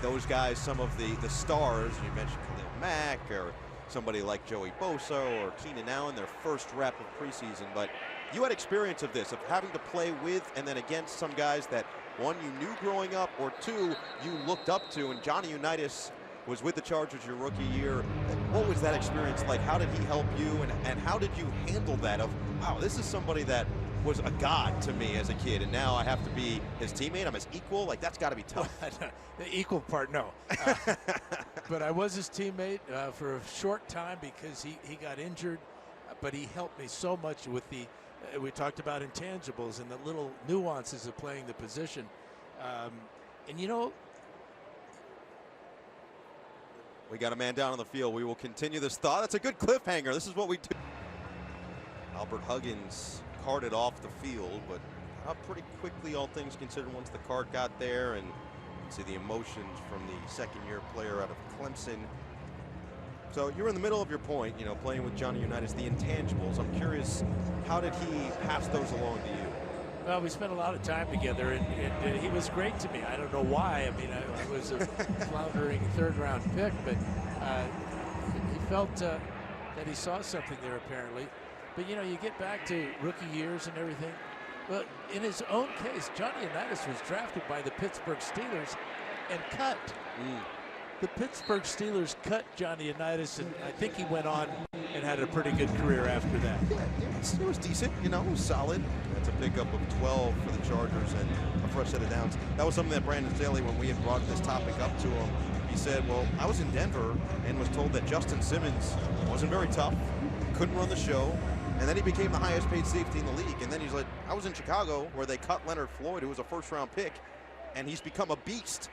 Speaker 1: those guys some of the stars. You mentioned Khalil Mack or somebody like Joey Bosa or Keenan Allen, their first rep of preseason. But you had experience of this, of having to play with and then against some guys that, one, you knew growing up, or two, you looked up to. And Johnny Unitas was with the Chargers your rookie year. What was that experience like? How did he help you? And how did you handle that of, wow, this is somebody that was a god to me as a kid, and now I have to be his teammate? I'm his equal? Like, that's got to be tough.
Speaker 2: The equal part, no. But I was his teammate for a short time because he got injured, but he helped me so much with the, we talked about intangibles and the little nuances of playing the position. And, you know,
Speaker 1: we got a man down on the field. We will continue this thought. That's a good cliffhanger. This is what we do. Albert Huggins carted off the field, but pretty quickly, all things considered, once the cart got there. And you can see the emotions from the second-year player out of Clemson. So you're in the middle of your point, you know, playing with Johnny Unitas, the intangibles. I'm curious, how did he pass those along to you?
Speaker 2: Well, we spent a lot of time together, and he was great to me. I don't know why. I mean, I was a floundering 3rd-round pick, but he felt that he saw something there, apparently. But, you know, you get back to rookie years and everything. Well, in his own case, Johnny Unitas was drafted by the Pittsburgh Steelers and cut. the Pittsburgh Steelers cut Johnny Unitas, and I think he went on and had a pretty good career after that.
Speaker 1: Yeah, it was decent, you know, it was solid. That's a pickup of 12 for the Chargers and a fresh set of downs. That was something that Brandon Staley, when we had brought this topic up to him, he said, well, I was in Denver and was told that Justin Simmons wasn't very tough, couldn't run the show, and then he became the highest paid safety in the league. And then he's like, I was in Chicago where they cut Leonard Floyd, who was a first-round pick, and he's become a beast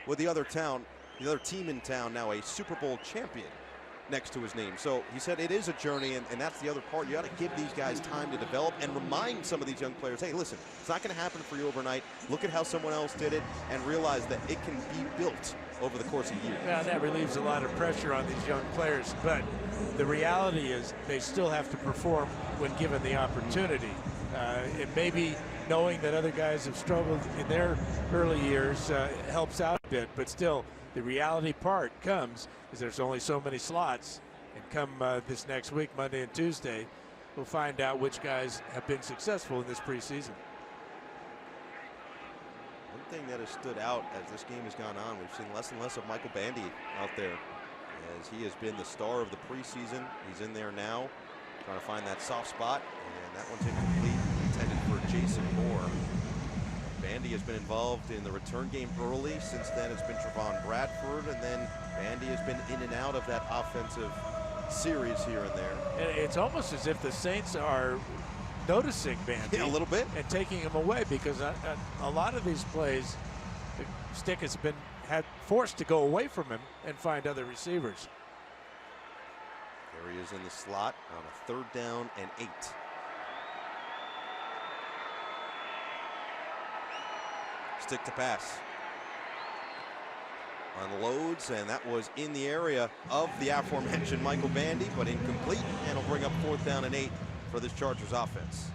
Speaker 1: with the other team in town, now a Super Bowl champion next to his name. So he said it is a journey, and that's the other part. You got to give these guys time to develop and remind some of these young players, hey, listen, it's not going to happen for you overnight. Look at how someone else did it and realize that it can be built over the course of years.
Speaker 2: Yeah, that relieves a lot of pressure on these young players, but the reality is they still have to perform when given the opportunity. It may be knowing that other guys have struggled in their early years helps out a bit, but still the reality part comes is there's only so many slots, and come this next week, Monday and Tuesday, we'll find out which guys have been successful in this preseason.
Speaker 1: One thing that has stood out as this game has gone on, we've seen less and less of Michael Bandy out there, as he has been the star of the preseason. He's in there now, trying to find that soft spot, and that one's incomplete, intended for Jason Moore. Bandy has been involved in the return game early. Since then, it's been Trevon Bradford, and then Bandy has been in and out of that offensive series here and there.
Speaker 2: And it's almost as if the Saints are noticing Bandy,
Speaker 1: yeah, a little bit,
Speaker 2: and taking him away, because a lot of these plays, the stick has been forced to go away from him and find other receivers.
Speaker 1: There he is in the slot on a 3rd down and 8. Stick to pass. Unloads, and that was in the area of the aforementioned Michael Bandy, but incomplete, and will bring up 4th down and 8 for this Chargers offense.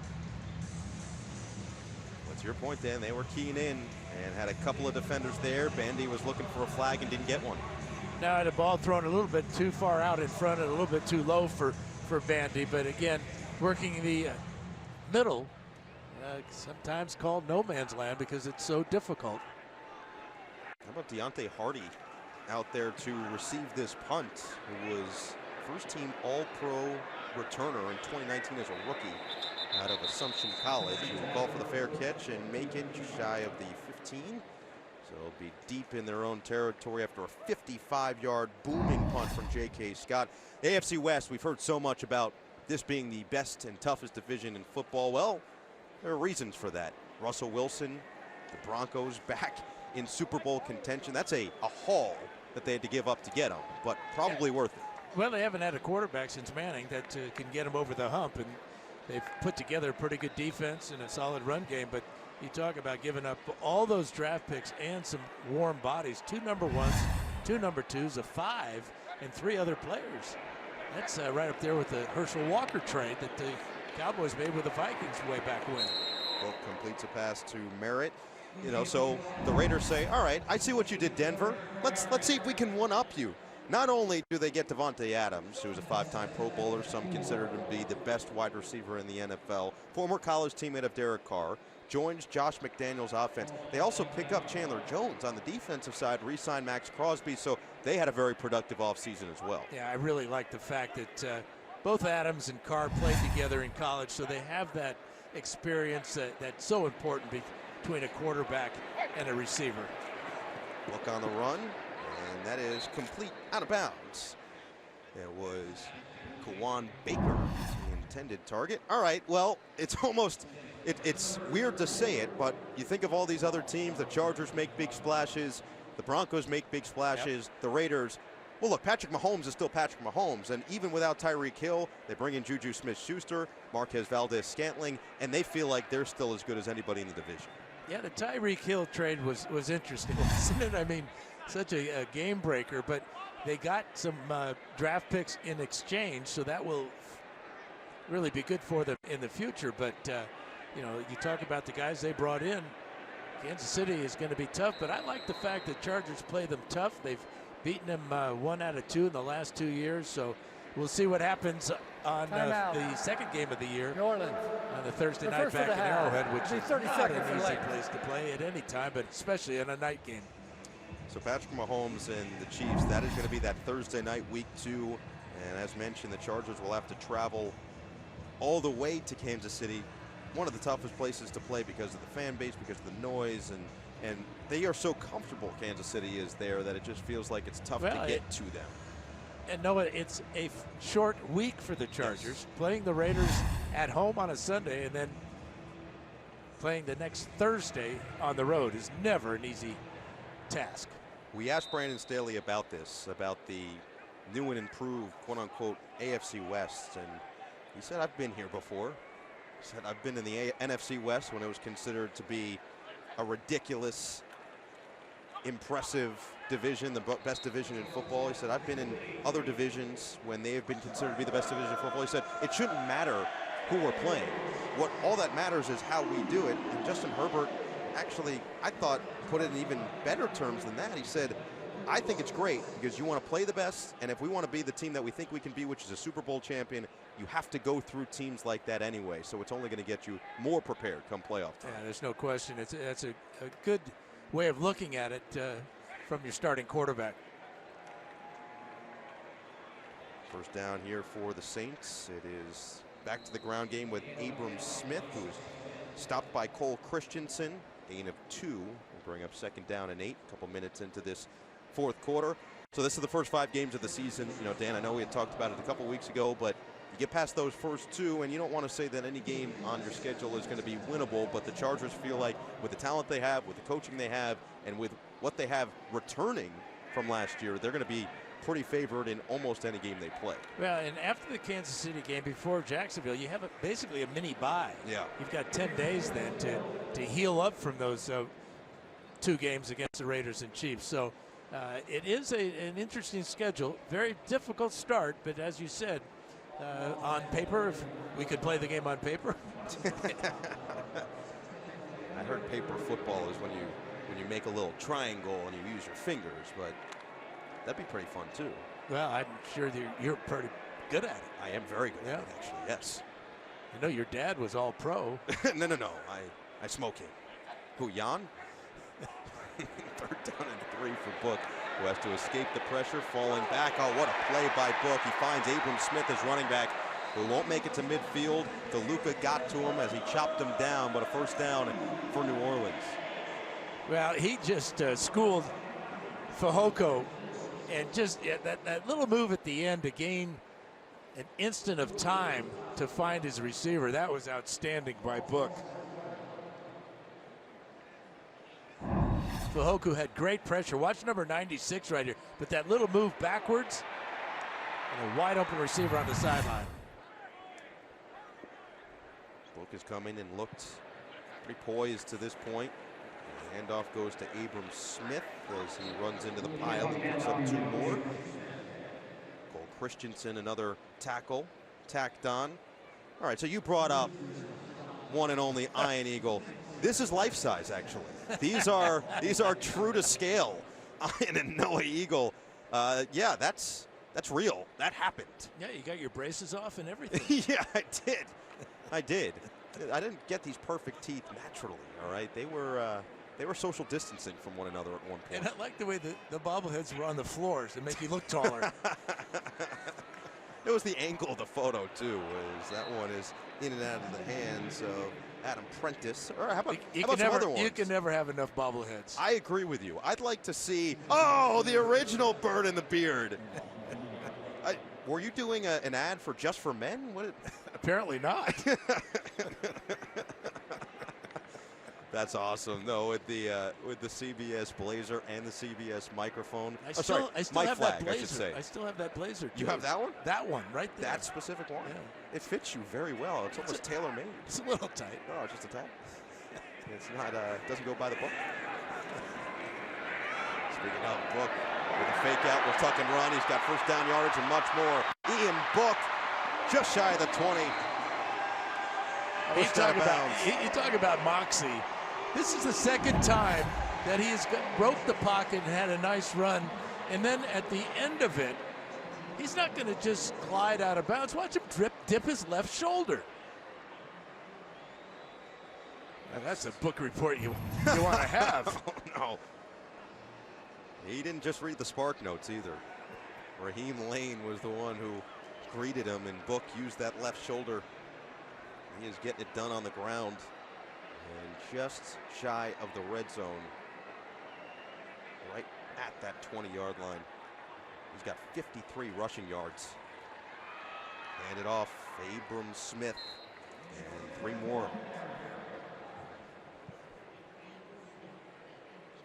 Speaker 1: What's your point, Dan? They were keying in and had a couple of defenders there. Bandy was looking for a flag and didn't get one.
Speaker 2: Now the ball thrown a little bit too far out in front and a little bit too low for Bandy, but again, working the middle, sometimes called no man's land because it's so difficult.
Speaker 1: How about Deontay Hardy out there to receive this punt, who was first-team All-Pro returner in 2019 as a rookie out of Assumption College. He will call for the fair catch and make it just shy of the 15. So it'll be deep in their own territory after a 55-yard booming punt from J.K. Scott. The AFC West, we've heard so much about this being the best and toughest division in football. Well, there are reasons for that. Russell Wilson, the Broncos back in Super Bowl contention. That's a haul that they had to give up to get him, but probably worth it.
Speaker 2: Well, they haven't had a quarterback since Manning that can get them over the hump, and they've put together a pretty good defense and a solid run game. But you talk about giving up all those draft picks and some warm bodies, 2 number 1s, 2 number 2s, a 5, and 3 other players. That's right up there with the Herschel Walker trade that the Cowboys made with the Vikings way back when.
Speaker 1: Both completes a pass to Merritt. You know, so the Raiders say, all right, I see what you did, Denver. Let's see if we can one-up you. Not only do they get Devontae Adams, who's a 5-time Pro Bowler, some consider him to be the best wide receiver in the NFL, former college teammate of Derek Carr, joins Josh McDaniels' offense. They also pick up Chandler Jones on the defensive side, re-sign Max Crosby, so they had a very productive offseason as well.
Speaker 2: Yeah, I really like the fact that both Adams and Carr played together in college, so they have that experience that's so important between a quarterback and a receiver.
Speaker 1: Look on the run, and that is complete out of bounds. It was Kawan Baker, the intended target. All right, well, it's almost, it's weird to say it, but you think of all these other teams, the Chargers make big splashes, the Broncos make big splashes, the Raiders. Well, look, Patrick Mahomes is still Patrick Mahomes, and even without Tyreek Hill, they bring in Juju Smith-Schuster, Marquez Valdez-Scantling, and they feel like they're still as good as anybody in the division.
Speaker 2: Yeah, the Tyreek Hill trade was interesting, wasn't it? I mean, such a game breaker, but they got some draft picks in exchange, so that will really be good for them in the future. But, you know, you talk about the guys they brought in, Kansas City is going to be tough, but I like the fact that Chargers play them tough. They've beaten them 1 out of 2 in the last 2 years, so we'll see what happens on the second game of the year.
Speaker 3: New Orleans.
Speaker 2: On the Thursday night back in Arrowhead, which is not an easy place to play at any time, but especially in a night game.
Speaker 1: So Patrick Mahomes and the Chiefs, that is going to be that Thursday night, week 2. And as mentioned, the Chargers will have to travel all the way to Kansas City, one of the toughest places to play because of the fan base, because of the noise, and they are so comfortable, Kansas City is there, that it just feels like it's tough to get to them.
Speaker 2: And Noah, it's a short week for the Chargers, playing the Raiders at home on a Sunday and then playing the next Thursday on the road is never an easy task.
Speaker 1: We asked Brandon Staley about this, about the new and improved, quote-unquote, AFC West, and he said, I've been here before. He said, I've been in the NFC West when it was considered to be a ridiculous, impressive division, the best division in football. He said, I've been in other divisions when they have been considered to be the best division in football. He said, it shouldn't matter who we're playing. All that matters is how we do it. And Justin Herbert actually, I thought, put it in even better terms than that. He said, I think it's great because you want to play the best, and if we want to be the team that we think we can be, which is a Super Bowl champion, you have to go through teams like that anyway. So it's only going to get you more prepared come playoff time.
Speaker 2: Yeah, there's no question. That's a good way of looking at it from your starting quarterback.
Speaker 1: First down here for the Saints. It is back to the ground game with Abram Smith, who's stopped by Cole Christensen. Gain of 2 will bring up second down and 8. A couple minutes into this fourth quarter. So this is the first 5 games of the season. You know, Dan, I know we had talked about it a couple weeks ago, but you get past those first 2, and you don't want to say that any game on your schedule is going to be winnable, but the Chargers feel like with the talent they have, with the coaching they have, and with what they have returning from last year, they're going to be pretty favored in almost any game they play.
Speaker 2: Well, and after the Kansas City game before Jacksonville, you have basically a mini bye.
Speaker 1: Yeah.
Speaker 2: You've got 10 days then to heal up from those 2 games against the Raiders and Chiefs. So it is an interesting schedule. Very difficult start, but as you said, on paper, if we could play the game on paper.
Speaker 1: I heard paper football is when you make a little triangle and you use your fingers, but that'd be pretty fun too.
Speaker 2: Well, I'm sure you're pretty good at it.
Speaker 1: I am very good at it, actually, yes.
Speaker 2: I know your dad was all pro.
Speaker 1: No. I smoke him. Who, Jan? Third down and 3 for Book, who has to escape the pressure, falling back. Oh, what a play by Book. He finds Abram Smith as running back, who won't make it to midfield. DeLuca got to him as he chopped him down, but a first down for New Orleans.
Speaker 2: Well, he just schooled Fehoko, and just that little move at the end to gain an instant of time to find his receiver, that was outstanding by Book. Fehoko had great pressure. Watch number 96 right here, but that little move backwards and a wide open receiver on the sideline.
Speaker 1: Book is coming and looked pretty poised to this point. The handoff goes to Abram Smith as he runs into the pile and picks up 2 more. Cole Christensen, another tackle, tacked on. All right, so you brought up one and only Iron Eagle. This is life size, actually. These are true to scale. Iron and Noah Eagle. Yeah, that's real. That happened.
Speaker 2: Yeah, you got your braces off and everything.
Speaker 1: Yeah, I did. I didn't get these perfect teeth naturally. All right, they were social distancing from one another at one point.
Speaker 2: And I like the way the bobbleheads were on the floors to make you look taller.
Speaker 1: It was the angle of the photo too. That one is in and out of the hands of Adam Prentice. Or how about some other ones?
Speaker 2: You can never have enough bobbleheads.
Speaker 1: I agree with you. I'd like to see, the original Bird in the Beard. Were you doing an ad for Just for Men?
Speaker 2: Apparently not.
Speaker 1: That's awesome. No, with the CBS blazer and the CBS microphone.
Speaker 2: I still have that blazer. I should say. I still have that blazer too.
Speaker 1: You have that one?
Speaker 2: That one right there.
Speaker 1: That specific one?
Speaker 2: Yeah.
Speaker 1: It fits you very well. It's almost tailor-made.
Speaker 2: It's a little tight.
Speaker 1: Oh, just a tad. It's not. Doesn't go by the book. Speaking of Book, with a fake out, with tuck and run, he's got first down yardage and much more. Ian Book, just shy of the 20.
Speaker 2: You talk about moxie. This is the second time that he has broke the pocket and had a nice run, and then at the end of it, he's not going to just glide out of bounds. Watch him dip his left shoulder. Now that's a book report you want to have.
Speaker 1: Oh, no. He didn't just read the Spark notes either. Raheem Lane was the one who greeted him, and Book used that left shoulder. He is getting it done on the ground and just shy of the red zone, right at that 20-yard line. He's got 53 rushing yards. Handed off Abram Smith, and 3 more.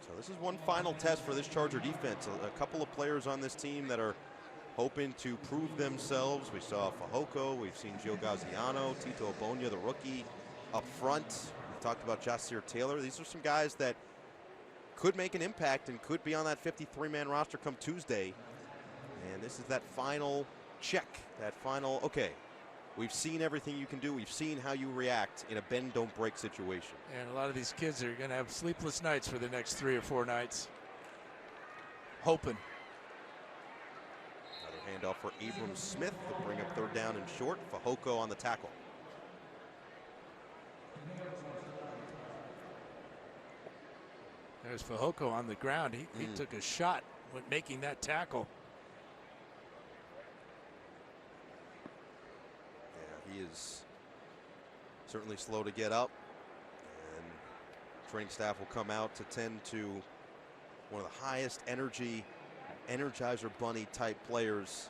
Speaker 1: So this is one final test for this Charger defense. A couple of players on this team that are hoping to prove themselves. We saw Fehoko, we've seen Joe Gaziano, Tito Ogbonnia, the rookie, up front. We talked about Jasir Taylor. These are some guys that could make an impact and could be on that 53-man roster come Tuesday. And this is that final check, that final, okay, we've seen everything you can do. We've seen how you react in a bend, don't break situation.
Speaker 2: And a lot of these kids are going to have sleepless nights for the next 3 or 4 nights. Hoping.
Speaker 1: Another handoff for Abram Smith to bring up 3rd down and short. Fehoko on the tackle.
Speaker 2: There's Fehoko on the ground. He took a shot when making that tackle.
Speaker 1: He is certainly slow to get up, and training staff will come out to tend to one of the highest energy, Energizer Bunny type players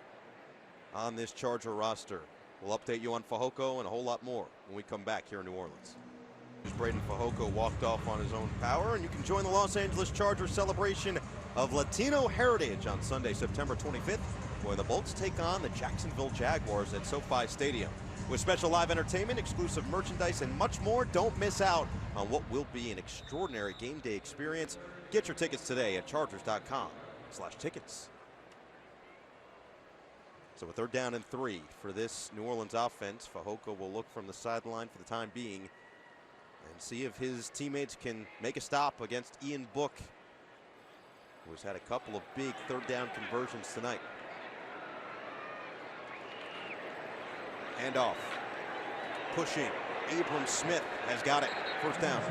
Speaker 1: on this Charger roster. We'll update you on Fehoko and a whole lot more when we come back here in New Orleans. Breiden Fehoko walked off on his own power, and you can join the Los Angeles Chargers celebration of Latino Heritage on Sunday, September 25th, when the Bolts take on the Jacksonville Jaguars at SoFi Stadium. With special live entertainment, exclusive merchandise, and much more, don't miss out on what will be an extraordinary game day experience. Get your tickets today at chargers.com/tickets. So a 3rd down and 3 for this New Orleans offense. Fehoko will look from the sideline for the time being and see if his teammates can make a stop against Ian Book, who has had a couple of big 3rd down conversions tonight. Handoff, pushing, Abram Smith has got it, 1st down.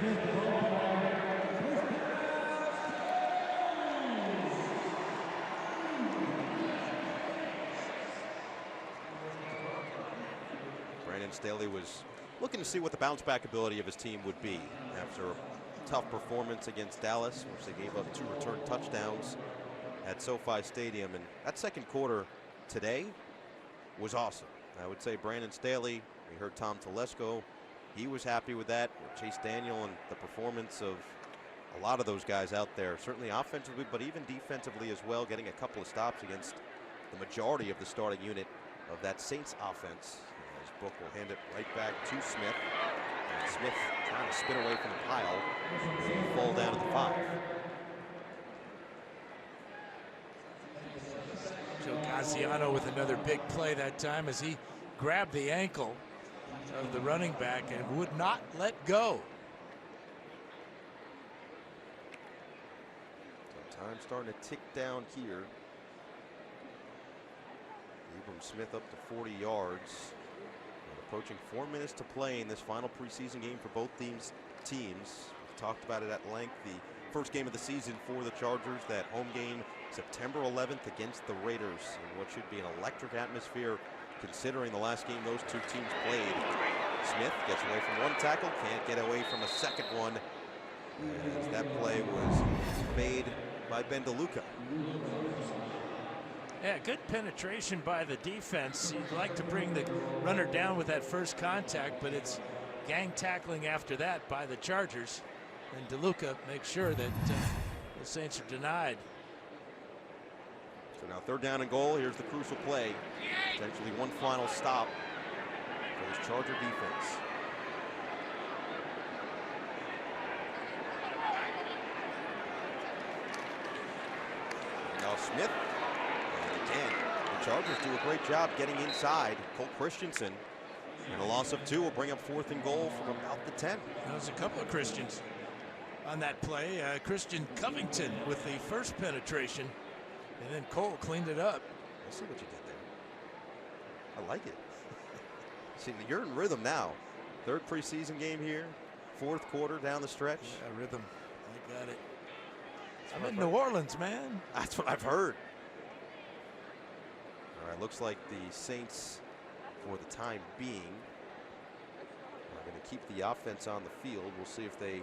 Speaker 1: Brandon Staley was looking to see what the bounce back ability of his team would be after a tough performance against Dallas, which they gave up 2 return touchdowns at SoFi Stadium. And that 2nd quarter today was awesome. I would say Brandon Staley, we heard Tom Telesco, he was happy with that. Chase Daniel and the performance of a lot of those guys out there, certainly offensively, but even defensively as well, getting a couple of stops against the majority of the starting unit of that Saints offense. As Book will hand it right back to Smith. And Smith trying to spin away from the pile and fall down at the 5.
Speaker 2: Joe Gaziano with another big play that time as he grabbed the ankle of the running back and would not let go.
Speaker 1: So time starting to tick down here. Abram Smith up to 40 yards. And approaching 4 minutes to play in this final preseason game for both teams. We've talked about it at length. The first game of the season for the Chargers, that home game September 11th against the Raiders, in what should be an electric atmosphere considering the last game those 2 teams played. Smith gets away from 1 tackle, can't get away from a 2nd one, as that play was made by Ben DeLuca.
Speaker 2: Yeah, good penetration by the defense. You'd like to bring the runner down with that first contact, but it's gang tackling after that by the Chargers. And DeLuca makes sure that the Saints are denied.
Speaker 1: So now 3rd down and goal. Here's the crucial play. Potentially one final stop for this Charger defense. Now Smith. And again, the Chargers do a great job getting inside. Cole Christensen. And a loss of 2 will bring up 4th and goal from about the 10.
Speaker 2: There's a couple of Christians on that play. Christian Covington with the first penetration, and then Cole cleaned it up.
Speaker 1: I see what you did there. I like it. See, you're in rhythm now. 3rd preseason game here, 4th quarter down the stretch.
Speaker 2: Yeah, rhythm. I got it.
Speaker 1: It's
Speaker 2: I'm in New Orleans, man.
Speaker 1: That's what I've heard. All right, looks like the Saints, for the time being, are going to keep the offense on the field. We'll see if they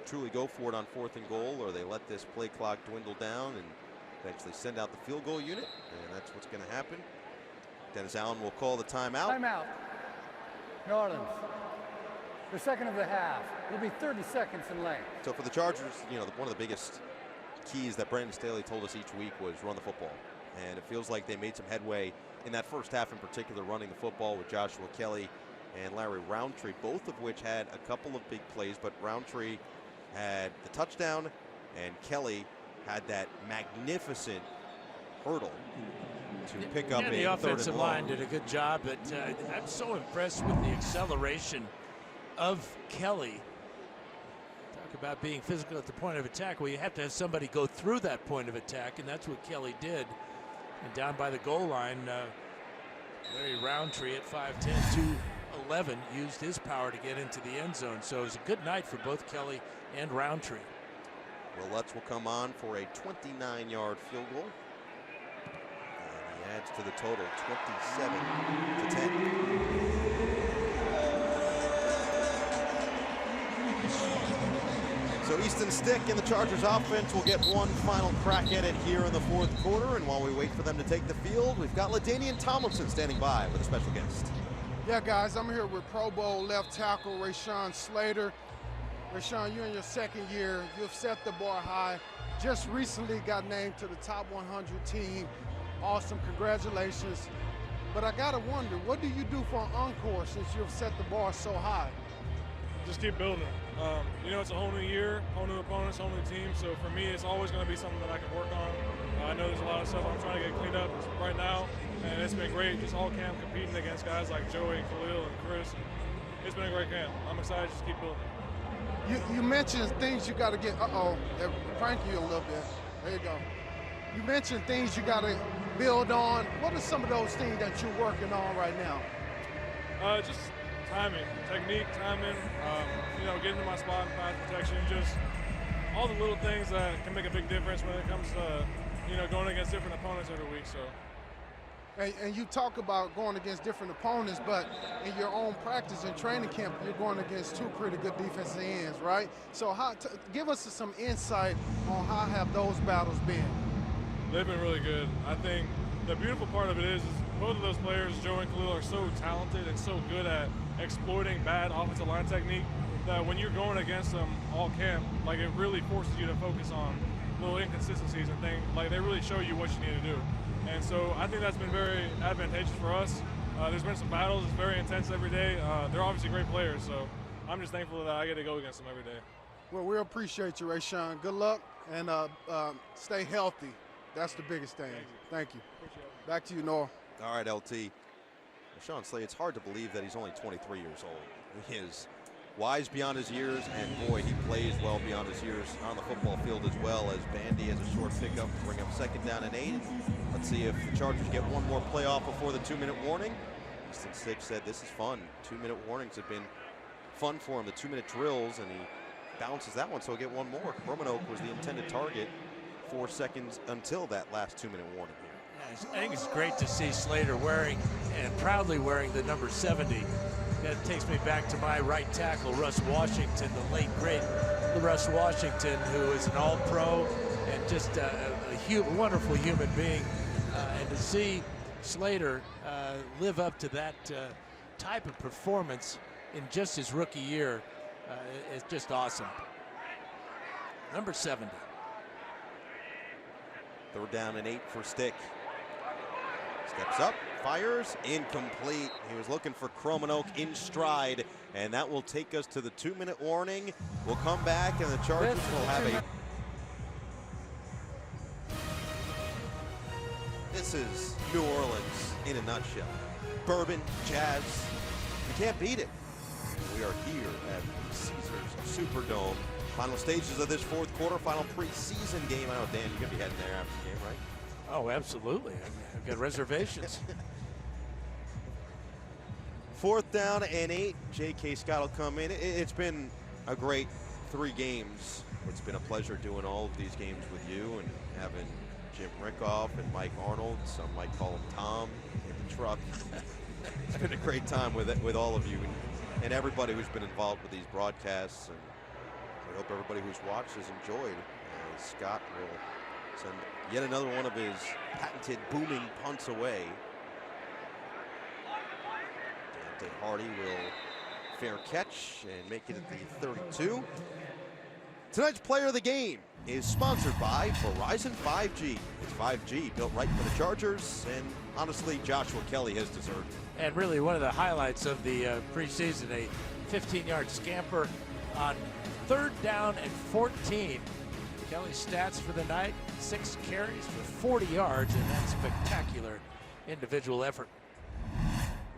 Speaker 1: truly go for it on 4th and goal, or they let this play clock dwindle down and eventually send out the field goal unit, and that's what's going to happen. Dennis Allen will call the timeout.
Speaker 3: Timeout. New Orleans. The second of the half. It'll be 30 seconds in length.
Speaker 1: So for the Chargers, you know, one of the biggest keys that Brandon Staley told us each week was run the football. And it feels like they made some headway in that first half in particular, running the football with Joshua Kelly and Larry Roundtree, both of which had a couple of big plays, but Roundtree had the touchdown and Kelly had that magnificent hurdle to pick up
Speaker 2: the
Speaker 1: a
Speaker 2: offensive
Speaker 1: 3rd and
Speaker 2: line
Speaker 1: long.
Speaker 2: did a good job, but I'm so impressed with the acceleration of Kelly. Talk about being physical at the point of attack. Well, you have to have somebody go through that point of attack, and that's what Kelly did. And down by the goal line, Larry Roundtree at 5'10", 211 used his power to get into the end zone. So it was a good night for both Kelly and Roundtree.
Speaker 1: Well, Lutz will come on for a 29-yard field goal. And he adds to the total, 27-10. So Easton Stick and the Chargers offense will get one final crack at it here in the 4th quarter. And while we wait for them to take the field, we've got LaDainian Tomlinson standing by with a special guest.
Speaker 8: Yeah, guys, I'm here with Pro Bowl left tackle Rashawn Slater. Rashawn, you're in your 2nd year. You've set the bar high. Just recently got named to the top 100 team. Awesome, congratulations. But I gotta wonder, what do you do for an encore since you've set the bar so high?
Speaker 12: Just keep building. You know, it's a whole new year, whole new opponents, whole new team. So for me, it's always going to be something that I can work on. I know there's a lot of stuff I'm trying to get cleaned up right now, and it's been great. Just all camp competing against guys like Joey, Khalil, and Chris. It's been a great camp. I'm excited to just keep building.
Speaker 8: You mentioned things you got to get. They're pranking you a little bit. There you go. You mentioned things you got to build on. What are some of those things that you're working on right now?
Speaker 12: Just timing, technique, timing, you know, getting to my spot and pass protection, just all the little things that can make a big difference when it comes to, you know, going against different opponents every week. So.
Speaker 8: And you talk about going against different opponents, but in your own practice and training camp, you're going against 2 pretty good defensive ends, right? So give us some insight on how have those battles been?
Speaker 12: They've been really good. I think the beautiful part of it is both of those players, Joe and Khalil, are so talented and so good at exploiting bad offensive line technique that when you're going against them all camp, like, it really forces you to focus on little inconsistencies and things. Like, they really show you what you need to do. And so I think that's been very advantageous for us. There's been some battles. It's very intense every day. They're obviously great players, so I'm just thankful that I get to go against them every day.
Speaker 8: Well, we appreciate you, Rashawn. Good luck, and stay healthy. That's the biggest thing. Thank you. Back to you, Noah.
Speaker 1: All right, LT. Rashawn Slater, it's hard to believe that he's only 23 years old. He is wise beyond his years, and boy, he plays well beyond his years on the football field as well. As Bandy has a short pickup to bring up 2nd down and 8. Let's see if the Chargers get one more play off before the 2-minute warning. Easton Stick said this is fun. 2-minute warnings have been fun for him. The 2-minute drills, and he bounces that one, so he'll get one more. Roanoke was the intended target. 4 seconds until that last 2-minute warning here.
Speaker 2: I think it's great to see Slater wearing and proudly wearing the number 70. That takes me back to my right tackle, Russ Washington, the late great Russ Washington, who is an all-pro and just a wonderful human being. And to see Slater live up to that type of performance in just his rookie year is just awesome. Number 70.
Speaker 1: 3rd down and 8 for Stick. Steps up, fires, incomplete. He was looking for Roanoke in stride, and that will take us to the 2-minute warning. We'll come back, and the Chargers will have a... This is New Orleans in a nutshell. Bourbon, jazz, you can't beat it. We are here at the Caesars Superdome. Final stages of this 4th quarter, final preseason game. I know, Dan, you're going to be heading there after the game, right?
Speaker 2: Oh, absolutely. I've got reservations.
Speaker 1: 4th down and 8. J.K. Scott will come in. It's been a great 3 games It's been a pleasure doing all of these games with you and having Jim Rickoff and Mike Arnold. Some might call him Tom in the truck. It's been a great time with all of you and everybody who's been involved with these broadcasts. And I hope everybody who's watched has enjoyed. Scott will send yet another one of his patented booming punts away. Dante Hardy will fair catch and make it at the 32. Tonight's player of the game is sponsored by Verizon 5G. It's 5G built right for the Chargers, and honestly, Joshua Kelly has deserved it.
Speaker 2: And really one of the highlights of the preseason, a 15-yard scamper on 3rd down and 14. Kelly's stats for the night, 6 carries for 40 yards, and that spectacular individual effort.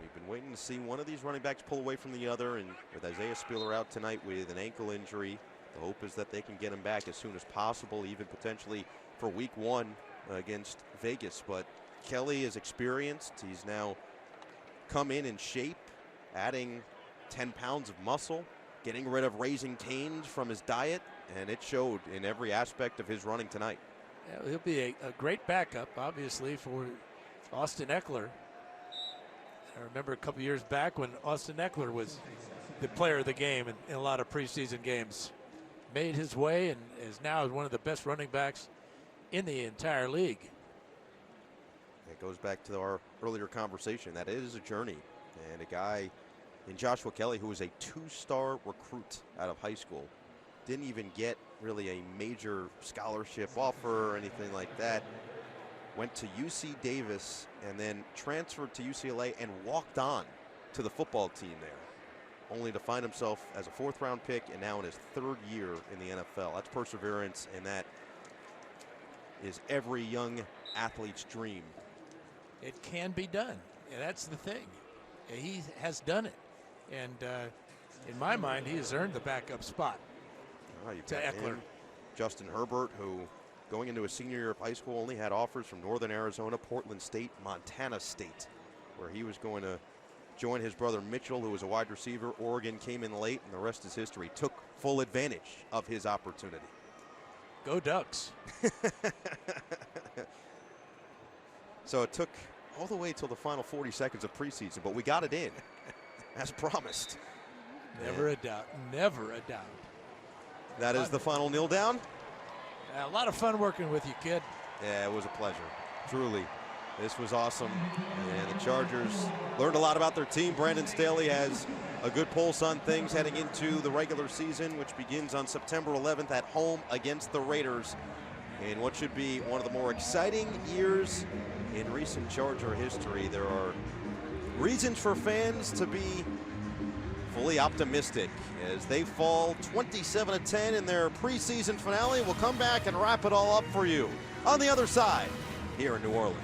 Speaker 1: We've been waiting to see one of these running backs pull away from the other, and with Isaiah Spiller out tonight with an ankle injury, the hope is that they can get him back as soon as possible, even potentially for week 1 against Vegas. But Kelly is experienced. He's now come in shape, adding 10 pounds of muscle, getting rid of Raising Cane's from his diet, and it showed in every aspect of his running tonight.
Speaker 2: Yeah, he'll be a great backup, obviously, for Austin Eckler. I remember a couple years back when Austin Eckler was the player of the game in a lot of preseason games. Made his way and is now one of the best running backs in the entire league.
Speaker 1: It goes back to our earlier conversation that it is a journey, and a guy in Joshua Kelly who was a 2-star recruit out of high school, didn't even get really a major scholarship offer or anything like that, went to UC Davis and then transferred to UCLA and walked on to the football team there, only to find himself as a 4th-round pick and now in his 3rd year in the NFL. That's perseverance, and that is every young athlete's dream.
Speaker 2: It can be done, and that's the thing. He has done it, and in my mind, he has earned the backup spot to Eckler.
Speaker 1: Justin Herbert, who going into his senior year of high school only had offers from Northern Arizona, Portland State, Montana State, where he was going to join his brother Mitchell, who was a wide receiver. Oregon came in late, and the rest is history. Took full advantage of his opportunity.
Speaker 2: Go Ducks.
Speaker 1: So it took all the way till the final 40 seconds of preseason, but we got it in, as promised.
Speaker 2: Never a doubt. Never a doubt.
Speaker 1: That is the final kneel down.
Speaker 2: A lot of fun working with you, kid.
Speaker 1: Yeah, it was a pleasure. Truly. This was awesome. And the Chargers learned a lot about their team. Brandon Staley has a good pulse on things heading into the regular season, which begins on September 11th at home against the Raiders in what should be one of the more exciting years in recent Charger history. There are reasons for fans to be fully optimistic as they fall 27-10 in their preseason finale. We'll come back and wrap it all up for you on the other side here in New Orleans.